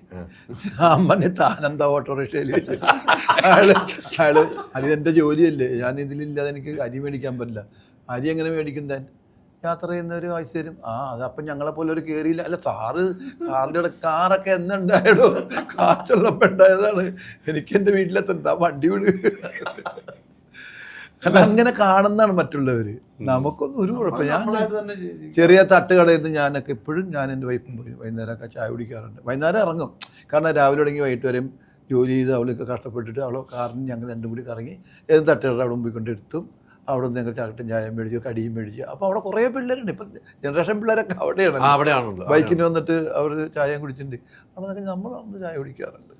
Speaker 3: അമ്മനെ താനെന്താ ഓട്ടോറിക്ഷയിൽ? അയാൾ അതിനെൻ്റെ ജോലിയല്ലേ, ഞാൻ ഇതിലില്ലാതെ എനിക്ക് അരി മേടിക്കാൻ പറ്റില്ല. അരി എങ്ങനെ മേടിക്കുന്നതാൻ? യാത്ര ചെയ്യുന്നവർ വായിച്ചു തരും. അതപ്പം ഞങ്ങളെപ്പോലെ ഒരു കയറിയില്ല. അല്ല സാറ് കാറിൻ്റെ കാറൊക്കെ എന്നുണ്ടായതോ, കാറ്റുള്ളപ്പോൾ ഉണ്ടായതാണ്. എനിക്ക് എൻ്റെ വീട്ടിലെത്തണ്ട, വണ്ടി വിട്. കാരണം അങ്ങനെ കാണുന്നതാണ് മറ്റുള്ളവർ. നമുക്കൊന്നും ഒരു കുഴപ്പമില്ല. ഞാൻ ചെറിയ തട്ടുകടയിൽ നിന്ന് ഞാനൊക്കെ ഇപ്പോഴും ഞാൻ എൻ്റെ വൈഫും പോയി വൈകുന്നേരമൊക്കെ ചായ കുടിക്കാറുണ്ട്. വൈകുന്നേരം ഇറങ്ങും, കാരണം രാവിലെ തുടങ്ങി വൈകിട്ട് വരെയും ജോലി ചെയ്ത് അവളൊക്കെ കഷ്ടപ്പെട്ടിട്ട് അവളോ കാറിന് ഞങ്ങൾ രണ്ടും കൂടി കറങ്ങി ഏത് തട്ടുകട അവിടെ മുമ്പിൽ കൊണ്ടെടുത്തും അവിടെ നിന്ന് ഞങ്ങൾ ചാകട്ടും ചായം മേടിച്ചു, കടിയും മേടിച്ചു. അപ്പോൾ അവിടെ കുറേ പിള്ളേരുണ്ട്. ഇപ്പം ജനറേഷൻ പിള്ളേരൊക്കെ അവിടെയാണ്,
Speaker 1: അവിടെയാണല്ലോ.
Speaker 3: ബൈക്കിന് വന്നിട്ട് അവർ ചായം കുടിച്ചിട്ടുണ്ട്. അവിടെ നമ്മൾ വന്ന് ചായ കുടിക്കാറുണ്ട്.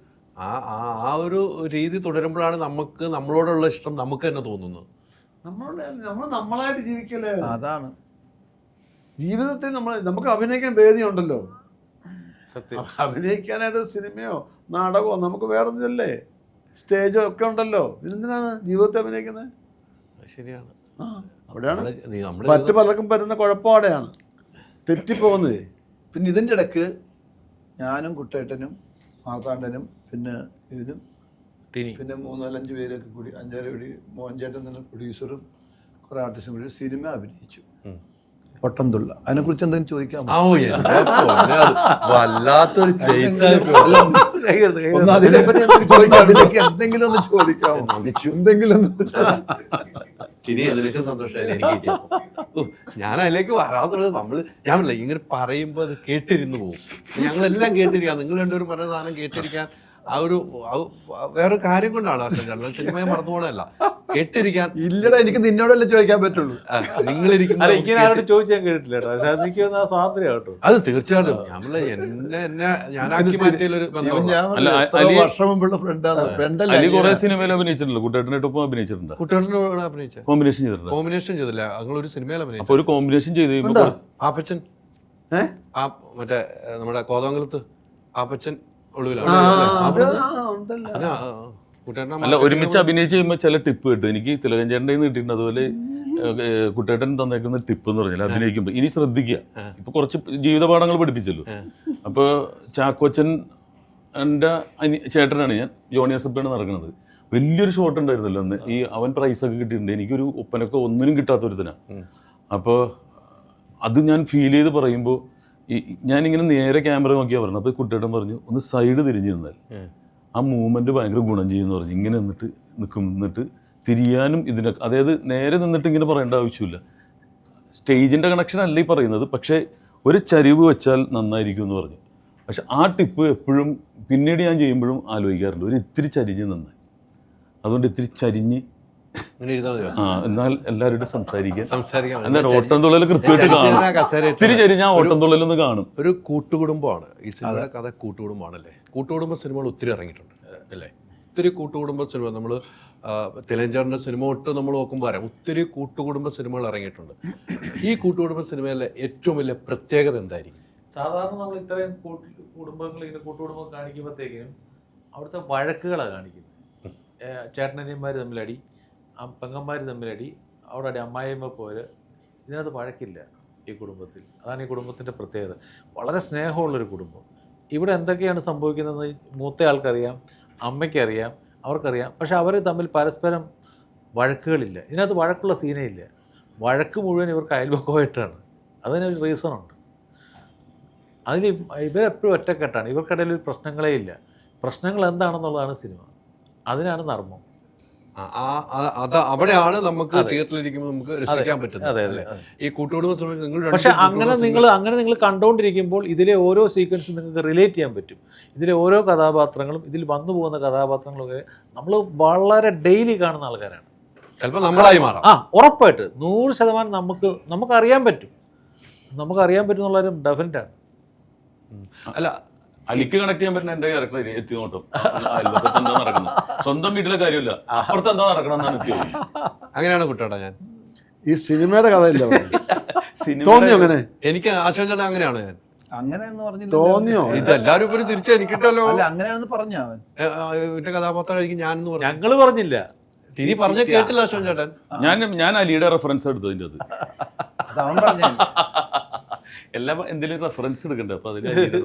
Speaker 1: ആ ഒരു രീതി തുടരുമ്പോഴാണ് നമുക്ക് നമ്മളോടുള്ള ഇഷ്ടം നമുക്ക് തന്നെ തോന്നുന്നത്.
Speaker 5: നമ്മൾ നമ്മളായിട്ട് ജീവിക്കല്ലേ.
Speaker 3: അതാണ്
Speaker 5: ജീവിതത്തിൽ നമുക്ക് അഭിനയിക്കാൻ വേദിയുണ്ടല്ലോ. അഭിനയിക്കാനായിട്ട് സിനിമയോ നാടകമോ നമുക്ക് വേറെ ഒന്നുമില്ലേ, സ്റ്റേജോ ഒക്കെ ഉണ്ടല്ലോ. പിന്നെന്തിനാണ് ജീവിതത്തെ അഭിനയിക്കുന്നത്?
Speaker 1: ശരിയാണ്.
Speaker 5: അവിടെയാണ് മറ്റു പലർക്കും പറ്റുന്ന കുഴപ്പം, അവിടെയാണ് തെറ്റിപ്പോകുന്നത്.
Speaker 3: പിന്നെ ഇതിൻ്റെ ഇടയ്ക്ക് ഞാനും കുട്ടേട്ടനും മാർത്താണ്ഡനും പിന്നെ ഇതിനും പിന്നെ 3-4-5 പേരൊക്കെ കൂടി 5-6 കൂടി മോഹൻചേട്ടൻ തന്നെ പ്രൊഡ്യൂസറും കുറേ ആർട്ടിസ്റ്റും കൂടി സിനിമ അഭിനയിച്ചു, ഒട്ടംതുള്ള. അതിനെക്കുറിച്ച് എന്തെങ്കിലും ചോദിക്കാമോ?
Speaker 1: വല്ലാത്തൊരു
Speaker 3: അതിനെപ്പറ്റി ചോദിക്കാം, അതിലേക്ക് എന്തെങ്കിലും ഒന്ന് ചോദിക്കാമോ? എന്തെങ്കിലും
Speaker 1: സന്തോഷമായി എനിക്ക്. ഞാൻ അതിലേക്ക് വരാതുള്ളത് ഞാൻ ഇങ്ങനെ പറയുമ്പോൾ അത് കേട്ടിരുന്നു പോകും. ഞങ്ങളെല്ലാം കേട്ടിരിക്കാം, നിങ്ങൾ രണ്ടുപേരും പറഞ്ഞ സാധനം കേട്ടിരിക്കാൻ വേറെ കാര്യം കൊണ്ടാണ് സിനിമയെ മറന്നു പോകണല്ല, കേട്ടിരിക്കാൻ.
Speaker 3: ഇല്ലടാ, എനിക്ക് നിന്നോടല്ലേ ചോദിക്കാൻ പറ്റുള്ളൂ.
Speaker 1: നിങ്ങളിരിക്കുന്ന
Speaker 4: ചോദിച്ചാൽ കേട്ടില്ല കേട്ടോ.
Speaker 1: അത് തീർച്ചയായിട്ടും ഞാനാക്കി മാറ്റിയൊരു
Speaker 3: വർഷം മുമ്പുള്ള ഫ്രണ്ടാണ്.
Speaker 2: കുറെ സിനിമയിൽ അഭിനയിച്ചിട്ടുണ്ടല്ലോ, കുട്ടേട്ടനായിട്ടൊപ്പം അഭിനയിച്ചിട്ടുണ്ട്.
Speaker 1: കുട്ടേട്ടനോട് അഭിനയിച്ച
Speaker 2: കോമ്പിനേഷൻ ചെയ്തിട്ടുണ്ട്.
Speaker 1: കോമ്പിനേഷൻ ചെയ്തില്ല, ഞങ്ങൾ ഒരു സിനിമയിൽ അഭിനയിച്ചു.
Speaker 2: അപ്പൊ ഒരു കോമ്പിനേഷൻ ചെയ്ത് കഴിയുമ്പോൾ
Speaker 1: ആപ്പച്ചൻ മറ്റേ നമ്മുടെ കോതമംഗലത്ത് ആപ്പച്ചൻ ഒളിവിലാണ്.
Speaker 2: അല്ല, ഒരുമിച്ച് അഭിനയിച്ച് കഴിയുമ്പോൾ ചില ടിപ്പ് കിട്ടും. എനിക്ക് തിലകൻ ചേട്ടൻ്റെ കിട്ടിയിട്ടുണ്ട്. അതുപോലെ കുട്ടേട്ടൻ തന്നേക്കുന്ന ടിപ്പ് എന്ന് പറഞ്ഞാൽ അഭിനയിക്കുമ്പോൾ ഇനി ശ്രദ്ധിക്കുക. ഇപ്പൊ കുറച്ച് ജീവിത പാഠങ്ങൾ പഠിപ്പിച്ചല്ലോ. അപ്പോൾ ചാക്കോച്ചൻ എൻ്റെ ചേട്ടനാണ് ഞാൻ, ജോണി അസപ്പാണ് നടക്കുന്നത്. വലിയൊരു ഷോട്ട് ഉണ്ടായിരുന്നല്ലോ അന്ന്. അവൻ പ്രൈസൊക്കെ കിട്ടിയിട്ടുണ്ട്. എനിക്കൊരു ഒപ്പനൊക്കെ ഒന്നിനും കിട്ടാത്തൊരുത്തനാണ്. അപ്പോൾ അത് ഞാൻ ഫീൽ ചെയ്ത് പറയുമ്പോൾ ഞാനിങ്ങനെ നേരെ ക്യാമറ നോക്കിയാൽ പറഞ്ഞു. അപ്പോൾ കുട്ടേട്ടൻ പറഞ്ഞു, ഒന്ന് സൈഡ് തിരിഞ്ഞ് നിന്നാൽ ആ മൂവ്മെൻറ്റ് ഭയങ്കര ഗുണം ചെയ്യുമെന്ന് പറഞ്ഞു. ഇങ്ങനെ നിന്നിട്ട് തിരിയാനും ഇതിനൊക്കെ, അതായത് നേരെ നിന്നിട്ട് ഇങ്ങനെ പറയേണ്ട ആവശ്യമില്ല. സ്റ്റേജിൻ്റെ കണക്ഷൻ അല്ല ഈ പറയുന്നത്, പക്ഷേ ഒരു ചരിവ് വെച്ചാൽ നന്നായിരിക്കും എന്ന് പറഞ്ഞു. പക്ഷെ ആ ടിപ്പ് എപ്പോഴും പിന്നീട് ഞാൻ ചെയ്യുമ്പോഴും ആലോചിക്കാറുണ്ട്, ഒരു ഇത്തിരി ചരിഞ്ഞ് നന്നായി. അതുകൊണ്ട് ഇത്തിരി ചരിഞ്ഞ് എന്നാൽ എല്ലാവരോടും സംസാരിക്കാൻ എന്നാൽ ഓട്ടം തുള്ളൽ കൃത്യമായിട്ട് കാണും. ഇത്തിരി ചരിഞ്ഞ ഓട്ടം തുള്ളലൊന്ന് കാണും.
Speaker 1: ഒരു കൂട്ടുകുടുംബമാണ് ഈ സിനിമയുടെ കഥ. കൂട്ടുകുടുംബമാണല്ലേ. കൂട്ടുകുടുംബ സിനിമകൾ ഒത്തിരി ഇറങ്ങിയിട്ടുണ്ട് അല്ലേ. ഒത്തിരി കൂട്ടുകുടുംബ സിനിമ നമ്മൾ തിലകഞ്ചേട്ടൻ്റെ സിനിമ തൊട്ട് നമ്മൾ നോക്കുമ്പോൾ അറിയാം, ഒത്തിരി കൂട്ടുകുടുംബ സിനിമകൾ ഇറങ്ങിയിട്ടുണ്ട്. ഈ കൂട്ടുകുടുംബ സിനിമയിലെ ഏറ്റവും വലിയ പ്രത്യേകത എന്തായിരിക്കും?
Speaker 4: സാധാരണ നമ്മൾ ഇത്രയും കുടുംബങ്ങൾ ഇങ്ങനെ കൂട്ടുകുടുംബം കാണിക്കുമ്പോഴത്തേക്കിനും അവിടുത്തെ വഴക്കുകളാണ് കാണിക്കുന്നത്. ചേട്ടനനിയന്മാർ തമ്മിലടി, പെങ്ങന്മാർ തമ്മിലടി, അവിടെ അടി, അമ്മായിയമ്മ പോലെ. ഇതിനകത്ത് വഴക്കില്ല ഈ കുടുംബത്തിൽ. അതാണ് ഈ കുടുംബത്തിൻ്റെ പ്രത്യേകത. വളരെ സ്നേഹമുള്ളൊരു കുടുംബം. ഇവിടെ എന്തൊക്കെയാണ് സംഭവിക്കുന്നതെന്ന് മൂത്ത ആൾക്കറിയാം, അമ്മയ്ക്കറിയാം, അവർക്കറിയാം. പക്ഷെ അവർ തമ്മിൽ പരസ്പരം വഴക്കുകളില്ല. ഇതിനകത്ത് വഴക്കുള്ള സീനേ ഇല്ല. വഴക്ക് മുഴുവൻ ഇവർക്ക് അയൽവക്കമായിട്ടാണ്. അതിനൊരു റീസണുണ്ട്. അതിൽ ഇവരെപ്പോഴും ഒറ്റക്കെട്ടാണ്. ഇവർക്കിടയിൽ ഒരു പ്രശ്നങ്ങളേ ഇല്ല. പ്രശ്നങ്ങൾ എന്താണെന്നുള്ളതാണ് സിനിമ. അതിനാണ് നർമ്മം.
Speaker 1: അവിടെയാണ് നമുക്ക് തിയേറ്ററിലിരിക്കുമ്പോൾ നമുക്ക് രസിക്കാൻ പറ്റുന്നത്. ഈ കൂട്ടുകുടുംബ സിനിമ
Speaker 4: പക്ഷെ അങ്ങനെ നിങ്ങൾ കണ്ടുകൊണ്ടിരിക്കുമ്പോൾ ഇതിലെ ഓരോ സീക്വൻസും നിങ്ങൾക്ക് റിലേറ്റ് ചെയ്യാൻ പറ്റും. ഇതിലെ ഓരോ കഥാപാത്രങ്ങളും, ഇതിൽ വന്നു പോകുന്ന കഥാപാത്രങ്ങളൊക്കെ നമ്മൾ വളരെ ഡെയിലി കാണുന്ന ആൾക്കാരാണ്.
Speaker 1: ചിലപ്പോൾ നമ്മളായി മാറാം.
Speaker 4: ഉറപ്പായിട്ട് 100% നമുക്കറിയാൻ പറ്റും. എന്നുള്ളൊരു ഡെഫിനറ്റാണ്.
Speaker 1: അല്ല,
Speaker 2: അലിക്ക് കണക്ട് ചെയ്യാൻ പറ്റുന്ന എന്റെ ക്യാരക്ടർ എത്തി നോട്ടും. എന്താ നടക്കുന്നത്, സ്വന്തം വീട്ടിലെ കാര്യമില്ല, അപ്പുറത്ത് എന്താ നടക്കണം എന്നാണ് എത്തി.
Speaker 1: അങ്ങനെയാണ് കുട്ടാടാ ഞാൻ
Speaker 5: ഈ സിനിമയുടെ കഥയില്ല തോന്നിയോ? അങ്ങനെ
Speaker 1: എനിക്ക് ആശാൻ അങ്ങനെയാണ് ഞാൻ
Speaker 3: അങ്ങനെയെന്ന് പറഞ്ഞു
Speaker 5: തോന്നിയോ?
Speaker 1: ഇതെല്ലാരും ഇപ്പൊ തിരിച്ചു എനിക്കിട്ടല്ലോ.
Speaker 3: അല്ല, അങ്ങനെയാണെന്ന് പറഞ്ഞ അവൻ
Speaker 1: എന്റെ കഥാപാത്രമായിരിക്കും ഞാൻ.
Speaker 4: ഞങ്ങള് പറഞ്ഞില്ല,
Speaker 1: തിരി പറഞ്ഞ കേട്ടില്ല അശോൻ ചേട്ടൻ.
Speaker 2: ഞാൻ അലിയുടെ റെഫറൻസ് എടുത്തതിൻ്റെ അത്
Speaker 3: അവൻ പറഞ്ഞ
Speaker 2: എല്ലാം എന്തെങ്കിലും റെഫറൻസ് എടുക്കണ്ടേ. അപ്പൊ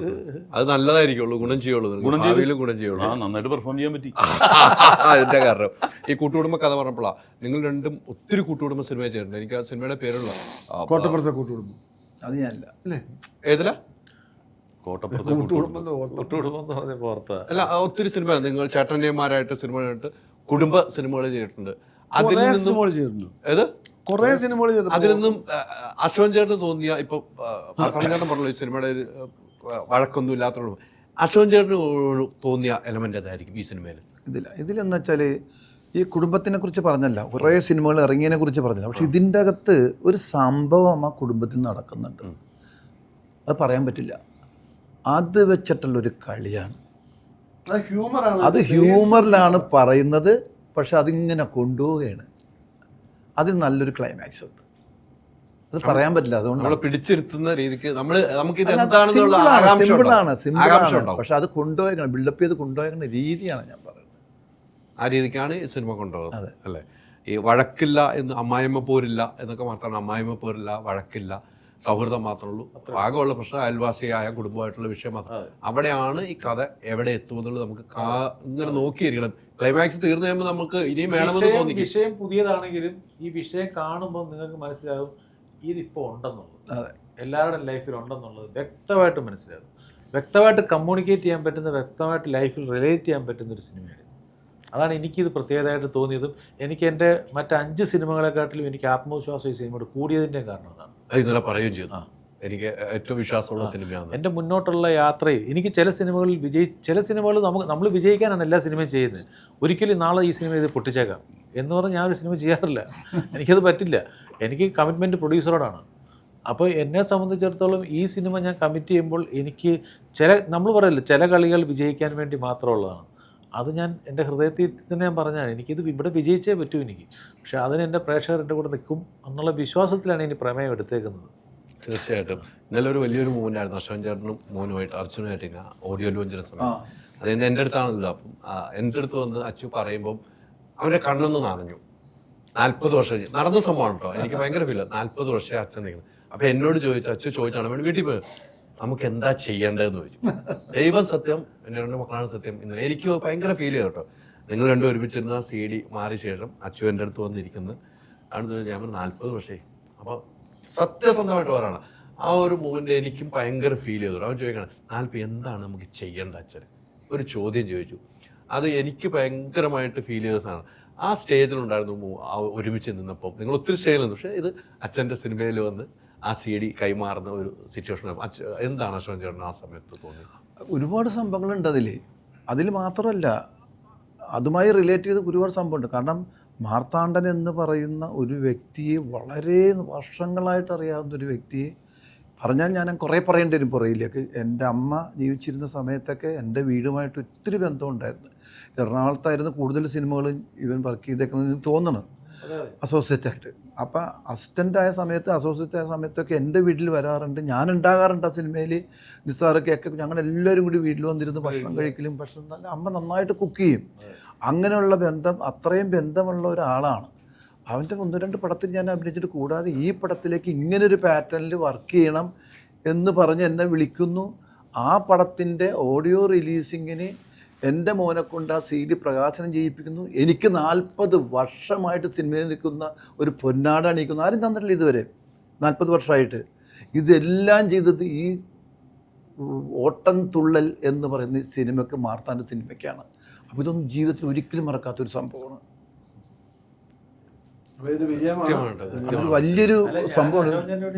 Speaker 1: അത് നല്ലതായിരിക്കുള്ളൂ, ഗുണം ചെയ്യുള്ളൂ.
Speaker 2: നന്നായിട്ട് പെർഫോം ചെയ്യാൻ പറ്റി.
Speaker 1: അതിന്റെ കാരണം ഈ കൂട്ടുകുടുംബ കഥ പറഞ്ഞപ്പോഴാണ്. നിങ്ങൾ രണ്ടും ഒത്തിരി കൂട്ടുകുടുംബ സിനിമ ചെയ്തിട്ടുണ്ട്. എനിക്ക് ആ സിനിമയുടെ പേരുള്ള
Speaker 5: കോട്ടപ്പുറത്തെ കൂട്ടുകുടുംബം.
Speaker 3: അത് ഞാനില്ല
Speaker 1: അല്ലേ? ഏതിലാ?
Speaker 2: കോട്ടപ്പുറത്തെ
Speaker 1: അല്ല, ഒത്തിരി സിനിമ നിങ്ങൾ ചേട്ടന്മാരായിട്ട് സിനിമ ചെയ്തിട്ട് കുടുംബ സിനിമകൾ ചെയ്തിട്ടുണ്ട്. അതിൽ നിന്നും ഏത്
Speaker 5: കുറേ സിനിമകൾ
Speaker 1: അതിൽ നിന്നും അശോൻ ചേട്ടന് തോന്നിയ, ഇപ്പൊ ചേട്ടൻ പറഞ്ഞല്ലോ ഈ സിനിമയുടെ വഴക്കൊന്നും ഇല്ലാത്തതുകൊണ്ട്, അശോൻ ചേട്ടന് തോന്നിയ എലമെന്റ് ഏതായിരിക്കും ഈ സിനിമയിൽ?
Speaker 3: ഇതിലെന്ന് വെച്ചാൽ ഈ കുടുംബത്തിനെ കുറിച്ച് പറഞ്ഞല്ല, കുറേ സിനിമകൾ ഇറങ്ങിയതിനെ കുറിച്ച് പറഞ്ഞില്ല, പക്ഷെ ഇതിൻ്റെ അകത്ത് ഒരു സംഭവം ആ കുടുംബത്തിൽ നടക്കുന്നുണ്ട്. അത് പറയാൻ പറ്റില്ല. അത് വെച്ചിട്ടുള്ളൊരു കളിയാണ്. അത് ഹ്യൂമറിലാണ് പറയുന്നത്, പക്ഷെ അതിങ്ങനെ കൊണ്ടുപോവുകയാണ്. അതിൽ നല്ലൊരു ക്ലൈമാക്സ് ഉണ്ട്. അത് പറയാൻ പറ്റില്ല. അതുകൊണ്ട്
Speaker 1: നമ്മളെ പിടിച്ചിരുത്തുന്ന രീതിക്ക് നമുക്ക് ഇത് എന്താണെന്നുള്ള ആകാംക്ഷ
Speaker 3: സിമ്പിളാണ്,
Speaker 1: ഉണ്ടാവും.
Speaker 3: പക്ഷെ അത് കൊണ്ടുപോയേക്കണം, ബിൽഡപ്പ് ചെയ്ത് കൊണ്ടുപോയേക്കുന്ന രീതിയാണ് ഞാൻ പറയുന്നത്.
Speaker 1: ആ രീതിക്കാണ് ഈ സിനിമ കൊണ്ടുപോകുന്നത് അല്ലേ. ഈ വഴക്കില്ല എന്ന്, അമ്മായിമ്മ പോരില്ല എന്നൊക്കെ മാത്രമാണ്. അമ്മായിമ്മ പോരില്ല, വഴക്കില്ല, സൗഹൃദം മാത്രമേ ഉള്ളൂ. ആകെയുള്ള പ്രശ്നം അയൽവാസിയായ കുടുംബമായിട്ടുള്ള വിഷയം മാത്രം. അവിടെയാണ് ഈ കഥ എവിടെ എത്തുമെന്നുള്ളത് നമുക്ക് ഇങ്ങനെ നോക്കിയിരിക്കണം. ക്ലൈമാക്സ് തീർന്നു കഴിയുമ്പോൾ നമുക്ക് ഇനിയും വേണമെന്ന് തോന്നി.
Speaker 4: വിഷയം പുതിയതാണെങ്കിലും ഈ വിഷയം കാണുമ്പോൾ നിങ്ങൾക്ക് മനസ്സിലാകും ഇതിപ്പോൾ ഉണ്ടെന്നുള്ളത്, എല്ലാവരുടെ ലൈഫിൽ ഉണ്ടെന്നുള്ളത് വ്യക്തമായിട്ട് മനസ്സിലാകും. വ്യക്തമായിട്ട് കമ്മ്യൂണിക്കേറ്റ് ചെയ്യാൻ പറ്റുന്ന, വ്യക്തമായിട്ട് ലൈഫിൽ റിലേറ്റ് ചെയ്യാൻ പറ്റുന്ന ഒരു സിനിമയാണ്. അതാണ് എനിക്കിത് പ്രത്യേകതയായിട്ട് തോന്നിയതും. എനിക്ക് എൻ്റെ മറ്റ് 5 സിനിമകളെക്കാട്ടിലും എനിക്ക് ആത്മവിശ്വാസം ഈ സിനിമയോട് കൂടിയതിൻ്റെയും കാരണം അതാണ്.
Speaker 1: ഇന്നലെ പറയുകയും ചെയ്തു, എനിക്ക് ഏറ്റവും വിശ്വാസമുള്ള സിനിമയാണ്.
Speaker 4: എൻ്റെ മുന്നോട്ടുള്ള യാത്രയിൽ എനിക്ക് ചില സിനിമകളിൽ ചില സിനിമകൾ നമ്മൾ വിജയിക്കാനാണ് എല്ലാ സിനിമയും ചെയ്യുന്നത്. ഒരിക്കലും നാളെ ഈ സിനിമ ഇത് പൊട്ടിച്ചേക്കാം എന്ന് പറഞ്ഞ് ഞാൻ ഒരു സിനിമ ചെയ്യാറില്ല. എനിക്കത് പറ്റില്ല. എനിക്ക് കമ്മിറ്റ്മെൻറ്റ് പ്രൊഡ്യൂസറോടാണ്. അപ്പോൾ എന്നെ സംബന്ധിച്ചിടത്തോളം ഈ സിനിമ ഞാൻ കമ്മിറ്റ് ചെയ്യുമ്പോൾ എനിക്ക് നമ്മൾ പറയില്ല, ചില കളികൾ വിജയിക്കാൻ വേണ്ടി മാത്രമുള്ളതാണ്. അത് ഞാൻ എൻ്റെ ഹൃദയത്തിൽ തന്നെ ഞാൻ പറഞ്ഞാണ്, എനിക്കിത് ഇവിടെ വിജയിച്ചേ പറ്റൂ എനിക്ക്. പക്ഷേ അതിന് എൻ്റെ പ്രേക്ഷകർ എൻ്റെ കൂടെ നിൽക്കും എന്നുള്ള വിശ്വാസത്തിലാണ് ഇനി പ്രമേയം എടുത്തേക്കുന്നത്.
Speaker 1: തീർച്ചയായിട്ടും. ഇന്നലെ ഒരു വലിയൊരു മൂവ്മെൻ്റ് ആയിരുന്നു അശ്വൻ ചേട്ടനും മോനുമായിട്ട്, അർച്ചനുമായിട്ട് ഇങ്ങനെ ഓഡിയോ ലോഞ്ചിന് സമയം. അത് എൻ്റെ അടുത്താണല്ലോ. അപ്പം എൻ്റെ അടുത്ത് വന്ന് അച്ചു പറയുമ്പം അവൻ്റെ കണ്ണൊന്ന് നനഞ്ഞു. 40 വർഷം നടന്ന സംഭവമാണ് കേട്ടോ. എനിക്ക് ഭയങ്കര ഫീൽ. 40 വർഷം അച്ഛൻ നിൽക്കുന്നത്. അപ്പം എന്നോട് അച്ചു ചോദിച്ചാണ് വേണ്ടി വീട്ടിൽ പോയി നമുക്ക് എന്താ ചെയ്യേണ്ടതെന്ന് ചോദിച്ചു. ദൈവം സത്യം, എൻ്റെ 2 മക്കളാണ് സത്യം. എനിക്ക് ഭയങ്കര ഫീൽ ചെയ്തു കേട്ടോ. നിങ്ങൾ രണ്ടും ഒരുമിച്ചിരുന്ന CD മാറിയ ശേഷം അച്ചു എൻ്റെ അടുത്ത് വന്നിരിക്കുന്നത് ആണ്. ഞാൻ 40 വർഷമായി. അപ്പോൾ സത്യസന്ധമായിട്ട് പറയണം, ആ ഒരു മൂവ്മെന്റ് എനിക്കും ഭയങ്കര ഫീൽ ചെയ്തു. അവൻ ചോദിക്കണം 40 എന്താണ് നമുക്ക് ചെയ്യേണ്ട അച്ഛൻ, ഒരു ചോദ്യം ചോദിച്ചു. അത് എനിക്ക് ഭയങ്കരമായിട്ട് ഫീൽ ചെയ്ത സാധനം. ആ സ്റ്റേജിലുണ്ടായിരുന്നു ഒരുമിച്ച് നിന്നപ്പോൾ. നിങ്ങൾ ഒത്തിരി സ്റ്റേജിൽ നിന്നു, പക്ഷേ ഇത് അച്ഛൻ്റെ സിനിമയിൽ വന്ന് ആ CD കൈമാറുന്ന ഒരു സിറ്റുവേഷൻ. എന്താണ് അശ്വൻ ചേട്ടൻ ആ സമയത്ത് തോന്നിയത്?
Speaker 3: ഒരുപാട് സംഭവങ്ങളുണ്ട് അതിൽ മാത്രമല്ല, അതുമായി റിലേറ്റ് ചെയ്ത് ഒരുപാട് സംഭവമുണ്ട്. കാരണം മാർത്താണ്ഡൻ എന്ന് പറയുന്ന ഒരു വ്യക്തിയെ വളരെ വർഷങ്ങളായിട്ട് അറിയാവുന്ന ഒരു വ്യക്തിയെ പറഞ്ഞാൽ ഞാൻ കുറേ പറയേണ്ടി വരും പുറയിലേക്ക്. എൻ്റെ അമ്മ ജീവിച്ചിരുന്ന സമയത്തൊക്കെ എൻ്റെ വീടുമായിട്ട് ഒത്തിരി ബന്ധമുണ്ടായിരുന്നു. എറണാകുളത്തായിരുന്നു കൂടുതൽ സിനിമകളും ഇവൻ വർക്ക് ചെയ്തേക്കുന്നതെന്ന് തോന്നണം, അസോസിയേറ്റായിട്ട്. അപ്പം അസിസ്റ്റൻ്റായ സമയത്ത്, അസോസിയേറ്റായ സമയത്തൊക്കെ എൻ്റെ വീട്ടിൽ വരാറുണ്ട്, ഞാൻ ഉണ്ടാകാറുണ്ട്. ആ സിനിമയിൽ നിസ്സാറൊക്കെ ഞങ്ങളെല്ലാവരും കൂടി വീട്ടിൽ വന്നിരുന്ന് ഭക്ഷണം കഴിക്കലും, ഭക്ഷണം അമ്മ നന്നായിട്ട് കുക്ക് ചെയ്യും. അങ്ങനെയുള്ള ബന്ധം, അത്രയും ബന്ധമുള്ള ഒരാളാണ്. അവൻ്റെ 1-2 പടത്തിൽ ഞാൻ അഭിനയിച്ചിട്ട്, കൂടാതെ ഈ പടത്തിലേക്ക് ഇങ്ങനൊരു പാറ്റേണിൽ വർക്ക് ചെയ്യണം എന്ന് പറഞ്ഞ് എന്നെ വിളിക്കുന്നു. ആ പടത്തിൻ്റെ ഓഡിയോ റിലീസിങ്ങിന് എൻ്റെ മോനെ കൊണ്ട് ആ CD പ്രകാശനം ചെയ്യിപ്പിക്കുന്നു. എനിക്ക് 40 വർഷമായിട്ട് സിനിമയിൽ നിൽക്കുന്ന ഒരു പൊന്നാടാണ് നിൽക്കുന്നത്. ആരും തന്നിട്ടില്ല ഇതുവരെ 40 വർഷമായിട്ട്. ഇതെല്ലാം ചെയ്തത് ഈ ഓട്ടം തുള്ളൽ എന്ന് പറയുന്ന സിനിമയ്ക്ക്, മാർത്താൻ്റെ സിനിമയ്ക്കാണ്. അപ്പോൾ ഇതൊന്നും ജീവിതത്തിൽ ഒരിക്കലും മറക്കാത്തൊരു സംഭവമാണ്. വലിയൊരു സംഭവമാണ്.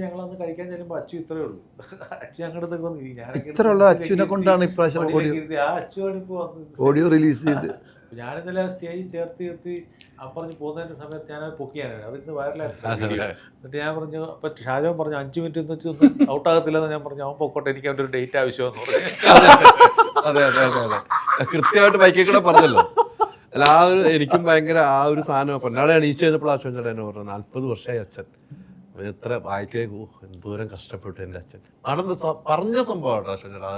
Speaker 4: ഞങ്ങളന്ന് കഴിക്കാൻ ചെല്ലുമ്പോൾ അച്ചു ഇത്രേ ഉള്ളൂ. അച്ചു ഞങ്ങളുടെ
Speaker 3: ഇത്രയുള്ള അച്ചുവിനെ കൊണ്ടാണ് ഇപ്രാവശ്യം ഓഡിയോ റിലീസ് ചെയ്ത്.
Speaker 4: ഞാനിന്നലെ സ്റ്റേജിൽ ചേർത്തി പറഞ്ഞ് പോകുന്നതിന്റെ സമയത്ത് ഞാൻ പൊക്കിയാണ്, അതിന് വൈറലായിട്ട്. എന്നിട്ട് ഞാൻ പറഞ്ഞു, അപ്പൊ ഷാജോൻ പറഞ്ഞു 5 മിനിറ്റ് എന്ന് വെച്ച് ഔട്ടാകത്തില്ലെന്ന് ഞാൻ പറഞ്ഞു. അവൻ പൊക്കോട്ടെ, എനിക്ക് അവൻ്റെ ഒരു ഡേറ്റ് ആവശ്യമെന്ന് പറഞ്ഞു.
Speaker 1: അതെ അതെ അതെ അതെ, കൃത്യമായിട്ട് ബൈക്കിൽ കൂടെ പറഞ്ഞല്ലോ. അല്ല, ആ ഒരു എനിക്കും ഭയങ്കര ആ ഒരു സാധനം. പൊന്നാടെ എണീച്ച് കഴിഞ്ഞപ്പോൾ അശ്വൻ ചേട്ടൻ എന്നെ പറഞ്ഞു 40 വർഷമായി അച്ഛൻ എത്ര വായിക്കേക്ക് എന്തോരം കഷ്ടപ്പെട്ടു എൻ്റെ അച്ഛൻ. പറഞ്ഞ സംഭവമാണ് അശ്വൻ ചേട്ടാ.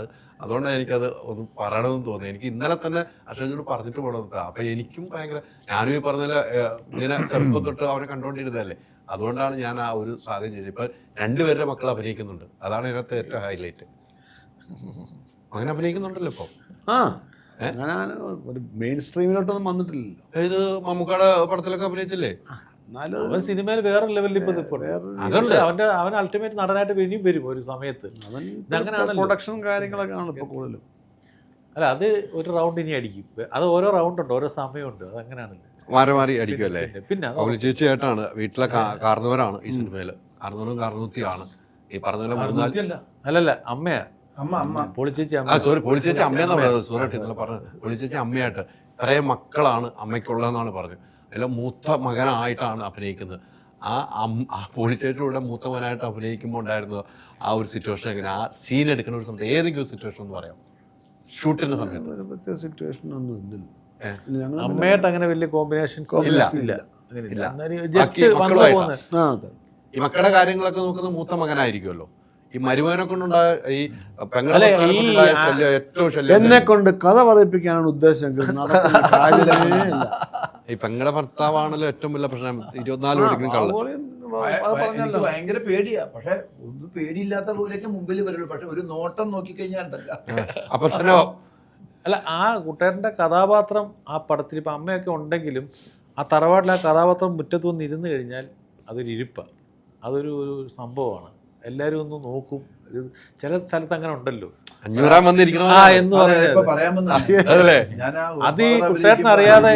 Speaker 1: അതുകൊണ്ടാണ് എനിക്കത് ഒന്ന് പറയണമെന്ന് തോന്നി. എനിക്ക് ഇന്നലെ തന്നെ അശ്വൻ ചേട്ടൻ പറഞ്ഞിട്ട് പോകണമെന്ന്. അപ്പൊ എനിക്കും ഭയങ്കര, ഞാനും ഈ പറഞ്ഞ ഇങ്ങനെ ചെറുപ്പം തൊട്ട് അവരെ കണ്ടുകൊണ്ടിരുന്നതല്ലേ, അതുകൊണ്ടാണ് ഞാൻ ആ ഒരു സാധ്യത ചോദിച്ചത്. ഇപ്പൊ 2 പേരുടെ മക്കൾ അഭിനയിക്കുന്നുണ്ട്, അതാണ് ഇതിനകത്ത് ഏറ്റവും ഹൈലൈറ്റ്. അങ്ങനെ അഭിനയിക്കുന്നുണ്ടല്ലോ ഇപ്പൊ.
Speaker 5: അങ്ങനെ ഒരു മെയിൻ സ്ട്രീമിലോട്ടൊന്നും വന്നിട്ടില്ലല്ലോ.
Speaker 1: ഇത് മമ്മൂക്കയുടെ പടത്തിലൊക്കെ അഭിനയിച്ചില്ലേ?
Speaker 4: അവൻ സിനിമയിൽ വേറെ ലെവലിൽ ഇപ്പൊ അവൻ അൾട്ടിമേറ്റ് നടനായിട്ട് ഇനിയും വരും ഒരു സമയത്ത്.
Speaker 5: പ്രൊഡക്ഷൻ കാര്യങ്ങളൊക്കെ ആണ് ഇപ്പൊ കൂടുതലും.
Speaker 4: അല്ല, അത് ഒരു റൗണ്ട് ഇനി അടിക്കും. അത് ഓരോ റൗണ്ട് ഉണ്ട്, ഓരോ സമയമുണ്ട്. അത് അങ്ങനെയാണല്ലോ,
Speaker 1: മാറി മാറി അടിക്കുമല്ലേ.
Speaker 4: പിന്നെ
Speaker 1: അവള് ചേച്ചിയായിട്ടാണ് വീട്ടിലെ കാർന്നവരാണ് ഈ സിനിമയില്. കാർന്നവരും കാർന്നൂത്തിയാണ് ഈ പറഞ്ഞ.
Speaker 4: അല്ലല്ല, അമ്മയാ.
Speaker 3: അമ്മ
Speaker 4: പൊളിച്ചേച്ചി
Speaker 1: സോറി, പൊളിച്ചേച്ചി അമ്മയെന്നാ പറഞ്ഞത്. സോറി, ഇന്നലെ പറഞ്ഞത് പൊളിച്ചേച്ചി അമ്മയായിട്ട് ഇത്രയും മക്കളാണ് അമ്മയ്ക്കുള്ളതെന്നാണ് പറഞ്ഞത്. അതിൽ മൂത്ത മകനായിട്ടാണ് അഭിനയിക്കുന്നത്. ആ പോലീസേറ്റൂടെ മൂത്ത മകനായിട്ട് അഭിനയിക്കുമ്പോൾ ഉണ്ടായിരുന്ന ആ ഒരു സിറ്റുവേഷൻ എങ്ങനെ, ആ സീൻ എടുക്കുന്ന ഒരു സമയത്ത് ഏതെങ്കിലും സിറ്റുവേഷൻ എന്ന് പറയാം ഷൂട്ടിന്റെ സമയത്ത്?
Speaker 5: ഒരു പ്രത്യേക സിറ്റുവേഷൻ ഒന്നും ഇല്ലല്ലോ. ഞങ്ങൾ
Speaker 4: അമ്മയായിട്ട് അങ്ങനെ വലിയ കോമ്പിനേഷൻസ്
Speaker 1: ഇല്ല.
Speaker 4: ജസ്റ്റ്
Speaker 1: ബാക്കി
Speaker 4: വന്നു
Speaker 1: മക്കളുമായിട്ടാ.
Speaker 4: പോകുന്നത്.
Speaker 5: അതെ.
Speaker 1: ഈ മക്കളുടെ കാര്യങ്ങളൊക്കെ നോക്കുന്ന മൂത്ത മകനായിരിക്കുമല്ലോ. ഈ മരുമകനെ കൊണ്ടുണ്ടായ ഈ പെങ്ങളെ
Speaker 4: അല്ല,
Speaker 1: ഭർത്താവിനെ കൊണ്ടുണ്ടായ ശല്യം ഏറ്റവും ശല്യം
Speaker 5: എന്നെ കൊണ്ട് കഥ പറയിപ്പിക്കാനാണ് ഉദ്ദേശമെങ്കിൽ നടക്കുന്ന കാര്യമേ ഇല്ല.
Speaker 1: ഈ പെങ്ങളുടെ ഭർത്താവാണല്ലോ ഏറ്റവും വലിയ പ്രശ്നം. 24 പഠിക്കുന്ന കള്ള്.
Speaker 3: എനിക്ക് ഭയങ്കര പേടിയാ. പക്ഷെ ഒന്നും പേടിയില്ലാത്ത പോലെയൊക്കെ മുമ്പിൽ വരുള്ളൂ. പക്ഷെ ഒരു നോട്ടം നോക്കിക്കഴിഞ്ഞാൽ ഉണ്ടല്ല.
Speaker 1: അപ്പൊ തന്നെ
Speaker 4: അല്ല, ആ കുട്ടേട്ടൻ്റെ കഥാപാത്രം ആ പടത്തിൽ ഇപ്പം അമ്മയൊക്കെ ഉണ്ടെങ്കിലും ആ തറവാട്ടിൽ ആ കഥാപാത്രം മുറ്റത്ത് വന്ന് ഇരുന്ന് കഴിഞ്ഞാൽ അതൊരു ഇരിപ്പാണ്, അതൊരു സംഭവമാണ്. എല്ലാവരും ഒന്ന് നോക്കും. ചില സ്ഥലത്ത് അങ്ങനെ ഉണ്ടല്ലോ,
Speaker 1: 500 വന്നിരിക്കണോ
Speaker 4: എന്ന് പറയുന്നത്.
Speaker 3: പറയാൻ
Speaker 1: അതല്ലേ?
Speaker 4: അത് ഈ കുട്ടേട്ടൻ അറിയാതെ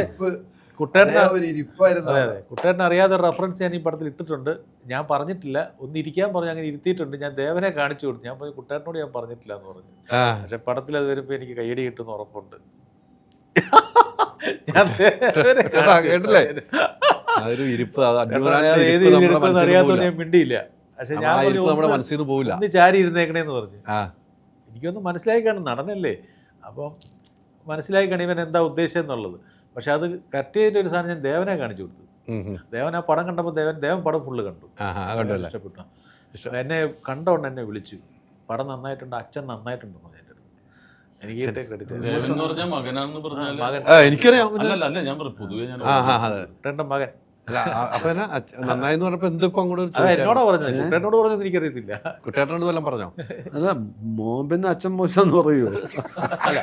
Speaker 4: കുട്ടേട്ടൻ
Speaker 3: ഇരിപ്പായിരുന്നു.
Speaker 4: അതെ, കുട്ടേട്ടൻ അറിയാതെ റെഫറൻസ് ഞാൻ ഈ പടത്തിൽ ഇട്ടിട്ടുണ്ട്. ഞാൻ പറഞ്ഞിട്ടില്ല, ഒന്ന് ഇരിക്കാൻ പറഞ്ഞു, അങ്ങനെ ഇരുത്തിയിട്ടുണ്ട്. ഞാൻ ദേവനെ കാണിച്ചു കൊടുത്തു. ഞാൻ പറഞ്ഞു കുട്ടേട്ടനോട് ഞാൻ പറഞ്ഞിട്ടില്ല എന്ന് പറഞ്ഞു. പക്ഷെ പടത്തിൽ അത് വരുമ്പോൾ എനിക്ക് കയ്യടി കിട്ടുന്ന ഉറപ്പുണ്ട്. ഞാൻ
Speaker 1: കേട്ടില്ലേ? അതൊരു ഇരിപ്പ്,
Speaker 4: ഏത് ഇരിപ്പെന്ന് അറിയാത്തതുകൊണ്ട് ഞാൻ മിണ്ടിയില്ല. പക്ഷെ ഞാൻ
Speaker 1: നമ്മുടെ മനസ്സിൽ നിന്ന് പോവില്ല.
Speaker 4: ഒന്ന് ചാരി ഇരുന്നേക്കണേന്ന് പറഞ്ഞു. എനിക്കൊന്ന് മനസ്സിലായി കാണും, നടനല്ലേ, അപ്പം മനസ്സിലായി കാണും ഇവൻ എന്താ ഉദ്ദേശം എന്നുള്ളത്. പക്ഷെ അത് കറക്റ്റ് ചെയ്തിട്ട് ഒരു സാധനം ഞാൻ ദേവനെ കാണിച്ചു കൊടുത്തു. ദേവൻ ആ പടം കണ്ടപ്പോൾ ദേവൻ പടം ഫുള്ള് കണ്ടു, ഇഷ്ടപ്പെട്ടു. എന്നെ കണ്ടോണ്ട് എന്നെ വിളിച്ചു, പടം നന്നായിട്ടുണ്ട്, അച്ഛൻ നന്നായിട്ടുണ്ടെന്ന് പറഞ്ഞു. എൻ്റെ അടുത്ത് എനിക്ക് കിട്ടിയ ക്രെഡിറ്റ്.
Speaker 2: മകനാണെന്ന് പറഞ്ഞാൽ
Speaker 1: എനിക്കറിയാം.
Speaker 2: അല്ല ഞാൻ പറഞ്ഞു പൊതുവേ ഞാൻ
Speaker 4: കുട്ടേട്ടൻ്റെ മകൻ.
Speaker 1: അപ്പൊ നന്നായിന്ന് പറഞ്ഞപ്പോ എന്തിപ്പോ അങ്ങോട്ട്
Speaker 4: എന്നോടാ പറഞ്ഞത്, കുട്ടേട്ടനോട് പറഞ്ഞത് എനിക്കറിയത്തില്ല.
Speaker 1: കുട്ടേട്ടനോട് വല്ലതും പറഞ്ഞോ?
Speaker 5: അല്ല, മോൻ പിന്നെ അച്ഛൻ മോശം പറയുമോ?
Speaker 1: അല്ല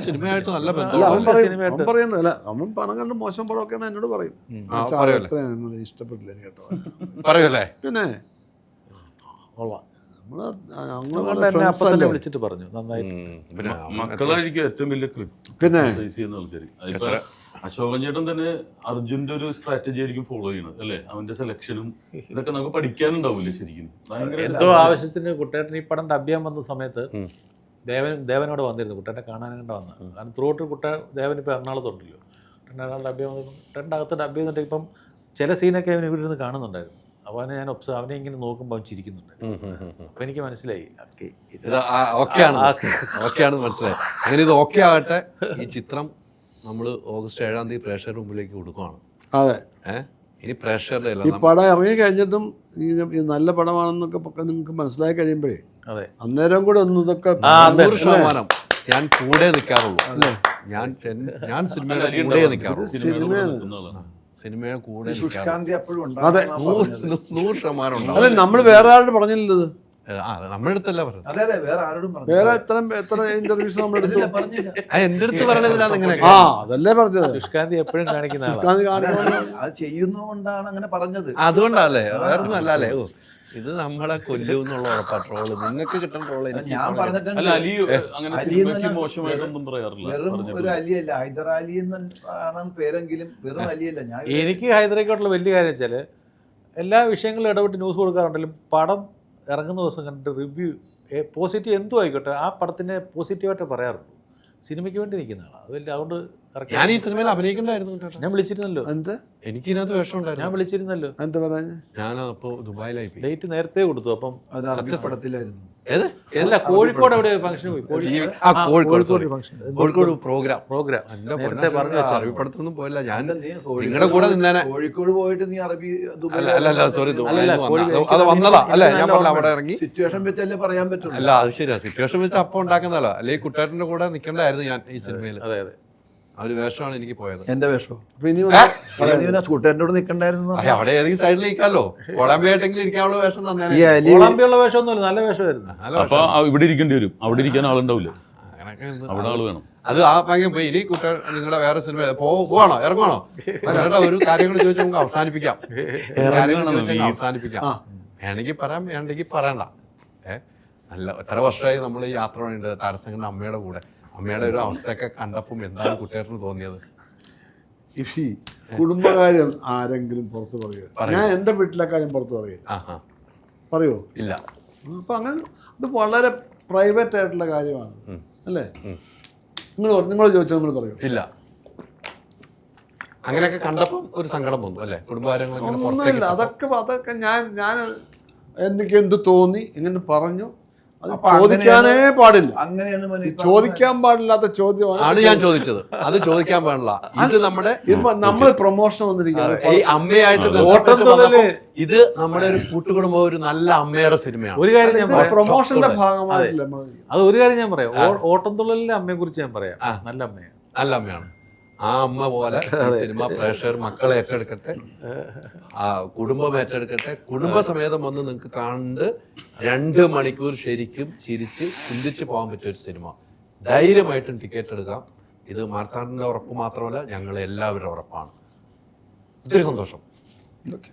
Speaker 1: സിനിമയായിട്ട് നല്ല
Speaker 5: അല്ല, അവൻ
Speaker 1: ബന്ധം.
Speaker 5: പറയുന്നത് അല്ല, അവൻ പണം കണ്ട് മോശം പടമൊക്കെയാണ് എന്നോട് പറയും. ഇഷ്ടപ്പെട്ടില്ല എനിക്ക് കേട്ടോ.
Speaker 1: പറയൂല്ലേ?
Speaker 5: പിന്നെ
Speaker 4: എന്നെ അപ്പം തന്നെ വിളിച്ചിട്ട് പറഞ്ഞു നന്നായിട്ട്.
Speaker 2: മക്കളായിരിക്കും ഏറ്റവും വലിയ
Speaker 5: പിന്നെ
Speaker 2: ചെയ്യുന്ന ആൾക്കാർ. അശോകൻ ചേട്ടൻ തന്നെ അർജുന്റെ ഒരു സ്ട്രാറ്റജി ആയിരിക്കും ഫോളോ ചെയ്യണത് അല്ലേ? അവന്റെ സെലക്ഷനും ഇതൊക്കെ നമുക്ക് പഠിക്കാനുണ്ടാവില്ലേ ശരിക്കും?
Speaker 4: എന്തോ ആവശ്യത്തിന് കുട്ടേട്ടൻ ഈ പടം ഡബ് ചെയ്യാൻ വന്ന സമയത്ത് ദേവനോട് വന്നിരുന്നു. കുട്ടേട്ടനെ കാണാനായിട്ട് വന്നത്. കാരണം ത്രൂട്ട് ദേവൻ ഇപ്പോൾ എറണാകുളത്തുണ്ടല്ലോ. കുട്ടേട്ടൻ ഡബ് ചെയ്യാൻ വന്നു. കുട്ടേട്ടൻ്റെ അകത്ത് ഡബ് ചെയ്യുന്നുണ്ട്. ഇപ്പം ചില സീനൊക്കെ അവൻ ഇവിടെ നിന്ന് കാണുന്നുണ്ടായിരുന്നു. അപ്പോൾ അവനെ ഞാൻ അവനെ ഇങ്ങനെ നോക്കുമ്പോൾ അവൻ ചിരിക്കുന്നുണ്ട്. അപ്പോൾ എനിക്ക് മനസ്സിലായി
Speaker 1: ഓക്കെയാണ് മനസ്സിലായി. അങ്ങനെ ഇത് ഓക്കെ ആകട്ടെ. ഈ ചിത്രം നമ്മൾ ഓഗസ്റ്റ് 7-ാം തീയതി പ്രേക്ഷകരുടെ മുമ്പിലേക്ക് കൊടുക്കുകയാണ്.
Speaker 5: അതെ,
Speaker 1: ഇനി പ്രേക്ഷകരുടെ
Speaker 5: ഈ പടം ഇറങ്ങി കഴിഞ്ഞിട്ടും ഈ നല്ല പടമാണെന്നൊക്കെ നിങ്ങൾക്ക് മനസ്സിലായി കഴിയുമ്പോഴേ
Speaker 4: അതെ
Speaker 5: അന്നേരം കൂടെ ഒന്ന് ഇതൊക്കെ
Speaker 1: 100% ഞാൻ കൂടെ നിൽക്കാറുള്ളൂ. ഞാൻ സിനിമയുടെ കൂടെ നിൽക്കാറുള്ളൂ. സിനിമയുടെ കൂടെ
Speaker 3: ശുഷ്കാന്തി അപ്പോഴും
Speaker 5: അതെ
Speaker 1: 100% ഉണ്ടാവും.
Speaker 5: അല്ലെ, നമ്മൾ വേറെ ആരോട് പറഞ്ഞില്ലത്.
Speaker 1: നമ്മുടെ അടുത്തല്ല പറഞ്ഞത്.
Speaker 3: അതെ അതെ, വേറെ ആരോടും പറഞ്ഞു.
Speaker 5: വേറെ എത്ര ഇന്റർവ്യൂസ് നമ്മുടെ അടുത്ത്
Speaker 3: പറഞ്ഞില്ല.
Speaker 1: എന്റെ അടുത്ത് പറഞ്ഞതിനാ ഇങ്ങനെ.
Speaker 5: അതല്ലേ പറഞ്ഞത്.
Speaker 4: ശുഷ്കാന്തി എപ്പോഴും കാണിക്കുന്ന
Speaker 5: ശുഷ്കാന്തി കാണിക്കുന്നത്
Speaker 3: അത് ചെയ്യുന്നതുകൊണ്ടാണ് അങ്ങനെ പറഞ്ഞത്.
Speaker 1: അതുകൊണ്ടല്ലേ, വേറൊന്നും അല്ലേ. ഇത് നമ്മളെ കൊല്ലുന്നുള്ള ഉറപ്പാ ട്രോള്. നിങ്ങൾക്ക് കിട്ടുന്ന ട്രോള്
Speaker 3: ഞാൻ പറഞ്ഞിട്ടുണ്ട്.
Speaker 2: അല്ല അലി അങ്ങനെ സിനിമയ്ക്ക് മോശമായിട്ടൊന്നും പറയാറില്ല.
Speaker 3: വെറും ഒരു അലിയല്ല, ഹൈദർ അലി എന്നാണ് പേരെങ്കിലും വെറും അലിയല്ല. ഞാൻ
Speaker 4: എനിക്ക് ഹൈദരാബാദിലുള്ള വലിയ കാര്യം വെച്ചാൽ എല്ലാ വിഷയങ്ങളിലും ഇടപെട്ട് ന്യൂസ് കൊടുക്കാറുണ്ടെങ്കിലും പടം ഇറങ്ങുന്ന ദിവസം കണ്ടിട്ട് റിവ്യൂ പോസിറ്റീവ് എന്തോ ആയിക്കോട്ടെ ആ പടത്തിനെ പോസിറ്റീവായിട്ട് പറയാറുള്ളൂ. സിനിമയ്ക്ക് വേണ്ടി നിൽക്കുന്ന ആളാണ്. അതിൽ അതുകൊണ്ട്
Speaker 1: ഞാൻ ഈ സിനിമയിൽ അഭിനയിക്കണ്ടായിരുന്നു.
Speaker 4: ഞാൻ വിളിച്ചിരുന്നല്ലോ.
Speaker 5: എന്ത്
Speaker 1: എനിക്ക് ഇതിനകത്ത് വേഷം ഉണ്ടായിരുന്നു.
Speaker 4: ഞാൻ വിളിച്ചിരുന്നല്ലോ.
Speaker 5: എന്താ പറഞ്ഞു?
Speaker 1: ഞാൻ അപ്പോൾ ദുബായിലായി പോയി.
Speaker 4: ഡേറ്റ് നേരത്തെ കൊടുത്തു. അപ്പം
Speaker 3: പടത്തിലായിരുന്നു.
Speaker 4: അല്ല, കോഴിക്കോട് എവിടെ ഫംഗ്ഷൻ പോയി.
Speaker 1: കോഴിക്കോട് പ്രോഗ്രാം
Speaker 4: നേരത്തെ പറഞ്ഞു.
Speaker 1: അറിയപ്പെടുത്തൊന്നും പോയില്ല. ഞാൻ നിങ്ങളുടെ കൂടെ നിന്നേനെ.
Speaker 3: കോഴിക്കോട് പോയിട്ട് നീ അറബി
Speaker 1: അല്ല സോറി, അത് വന്നതാ അല്ലേ? ഞാൻ പറഞ്ഞ അവിടെ ഇറങ്ങി
Speaker 3: സിറ്റുവേഷൻ വെച്ചല്ലേ പറയാൻ പറ്റുള്ളൂ.
Speaker 1: അല്ല അത് ശരിയാ, സിറ്റുവേഷൻ വെച്ച് അപ്പം ഉണ്ടാക്കുന്നതല്ലോ. അല്ലെങ്കിൽ കുട്ടേട്ടന്റെ കൂടെ നിൽക്കേണ്ടായിരുന്നു ഞാൻ ഈ സിനിമയിൽ.
Speaker 4: അതെ അതെ,
Speaker 1: ആ ഒരു വേഷമാണ് എനിക്ക് പോയത്.
Speaker 3: എന്റെ വേഷമോ?
Speaker 5: ഇനി
Speaker 3: കൂട്ടുകാരനോട് നിൽക്കണ്ടായിരുന്നു.
Speaker 1: അവിടെ ഏതെങ്കിലും സൈഡിൽ നിൽക്കാമല്ലോ. കൊളംബിയായിട്ടെങ്കിലും ഇരിക്കാനുള്ള വേഷം തന്നെ.
Speaker 4: കൊളംബിയുള്ള വേഷമൊന്നുമില്ല, നല്ല വേഷമായിരുന്നു.
Speaker 2: അപ്പൊ ഇവിടെ ഇരിക്കേണ്ടി വരും. അവിടെ ഇരിക്കാൻ ആളുണ്ടാവില്ല, അവിടെ ആള് വേണം.
Speaker 1: അത് ആ ഭാഗ്യം പോയി. ഇനി കുട്ട നിങ്ങളുടെ വേറെ സിനിമ പോവാണോ ഇറങ്ങണോ? ഒരു കാര്യങ്ങൾ ചോദിച്ചാൽ നമുക്ക് അവസാനിപ്പിക്കാം. വേണമെങ്കിൽ പറയാം, വേണ്ടെങ്കിൽ പറയണ്ട. നല്ല എത്ര വർഷമായി നമ്മൾ ഈ യാത്ര വേണ്ട താരസംഘന്റെ അമ്മയുടെ കൂടെ. അമ്മയുടെ ഒരു അവസ്ഥയൊക്കെ കണ്ടപ്പം എന്താണ് കുട്ടേട്ടന് തോന്നിയത്?
Speaker 5: ഈ കുടുംബകാര്യം ആരെങ്കിലും പുറത്ത് പറയുക? ഞാൻ എന്റെ വീട്ടിലെ കാര്യം പുറത്ത് പറയുക പറയുമോ?
Speaker 1: ഇല്ല.
Speaker 5: അപ്പൊ അങ്ങനെ ഇത് വളരെ പ്രൈവറ്റ് ആയിട്ടുള്ള കാര്യമാണ് അല്ലേ? നിങ്ങൾ ചോദിച്ചാൽ നിങ്ങൾ പറയൂ.
Speaker 1: ഇല്ല. അങ്ങനെയൊക്കെ കണ്ടപ്പോൾ ഒരു സങ്കടം തോന്നും അല്ലേ? കുടുംബകാര്യങ്ങൾ ഇങ്ങനെ
Speaker 5: ഒന്നുമില്ല. അതൊക്കെ ഞാൻ എനിക്ക് എന്ത് തോന്നി എങ്ങനെ പറഞ്ഞു അത് ചോദിക്കാനേ പാടില്ല.
Speaker 3: അങ്ങനെയാണ്
Speaker 5: ചോദിക്കാൻ പാടില്ലാത്ത ചോദ്യമാണ്
Speaker 1: ആണ് ഞാൻ ചോദിച്ചത്. അത് ചോദിക്കാൻ പാടില്ല. ഇത് നമ്മുടെ
Speaker 5: ഇപ്പൊ നമ്മൾ പ്രൊമോഷൻ വന്നിരിക്കുന്നത്
Speaker 1: ഈ അമ്മയായിട്ട് ബന്ധപ്പെട്ട് വന്നപ്പോൾ ഇത് നമ്മുടെ ഒരു കൂട്ടുകുടുംബം, ഒരു നല്ല അമ്മയുടെ സിനിമയാണ്.
Speaker 4: ഒരു കാര്യം ഞാൻ പറയാം,
Speaker 5: പ്രൊമോഷന്റെ ഭാഗമായിട്ടില്ല നമ്മൾ.
Speaker 4: അത് ഒരു കാര്യം ഞാൻ പറയാം, ഓട്ടംതുള്ളലിലെ അമ്മയെ കുറിച്ച് ഞാൻ പറയാം. നല്ല അമ്മയാണ്,
Speaker 1: നല്ല അമ്മയാണ്. ആ അമ്മ പോലെ സിനിമ പ്രേക്ഷകർ മക്കളെ ഏറ്റെടുക്കട്ടെ, ആ കുടുംബം ഏറ്റെടുക്കട്ടെ. കുടുംബസമേതം വന്ന് നിങ്ങൾക്ക് കണ്ട് 2 മണിക്കൂർ ശരിക്കും ചിരിച്ച് ചിന്തിച്ച് പോകാൻ പറ്റിയ ഒരു സിനിമ. ധൈര്യമായിട്ടും ടിക്കറ്റ് എടുക്കാം. ഇത് മാർത്താണ്ഡന്റെ ഉറപ്പ് മാത്രമല്ല, ഞങ്ങളെ എല്ലാവരുടെ ഉറപ്പാണ്. ഒത്തിരി സന്തോഷം.
Speaker 3: ഓക്കെ.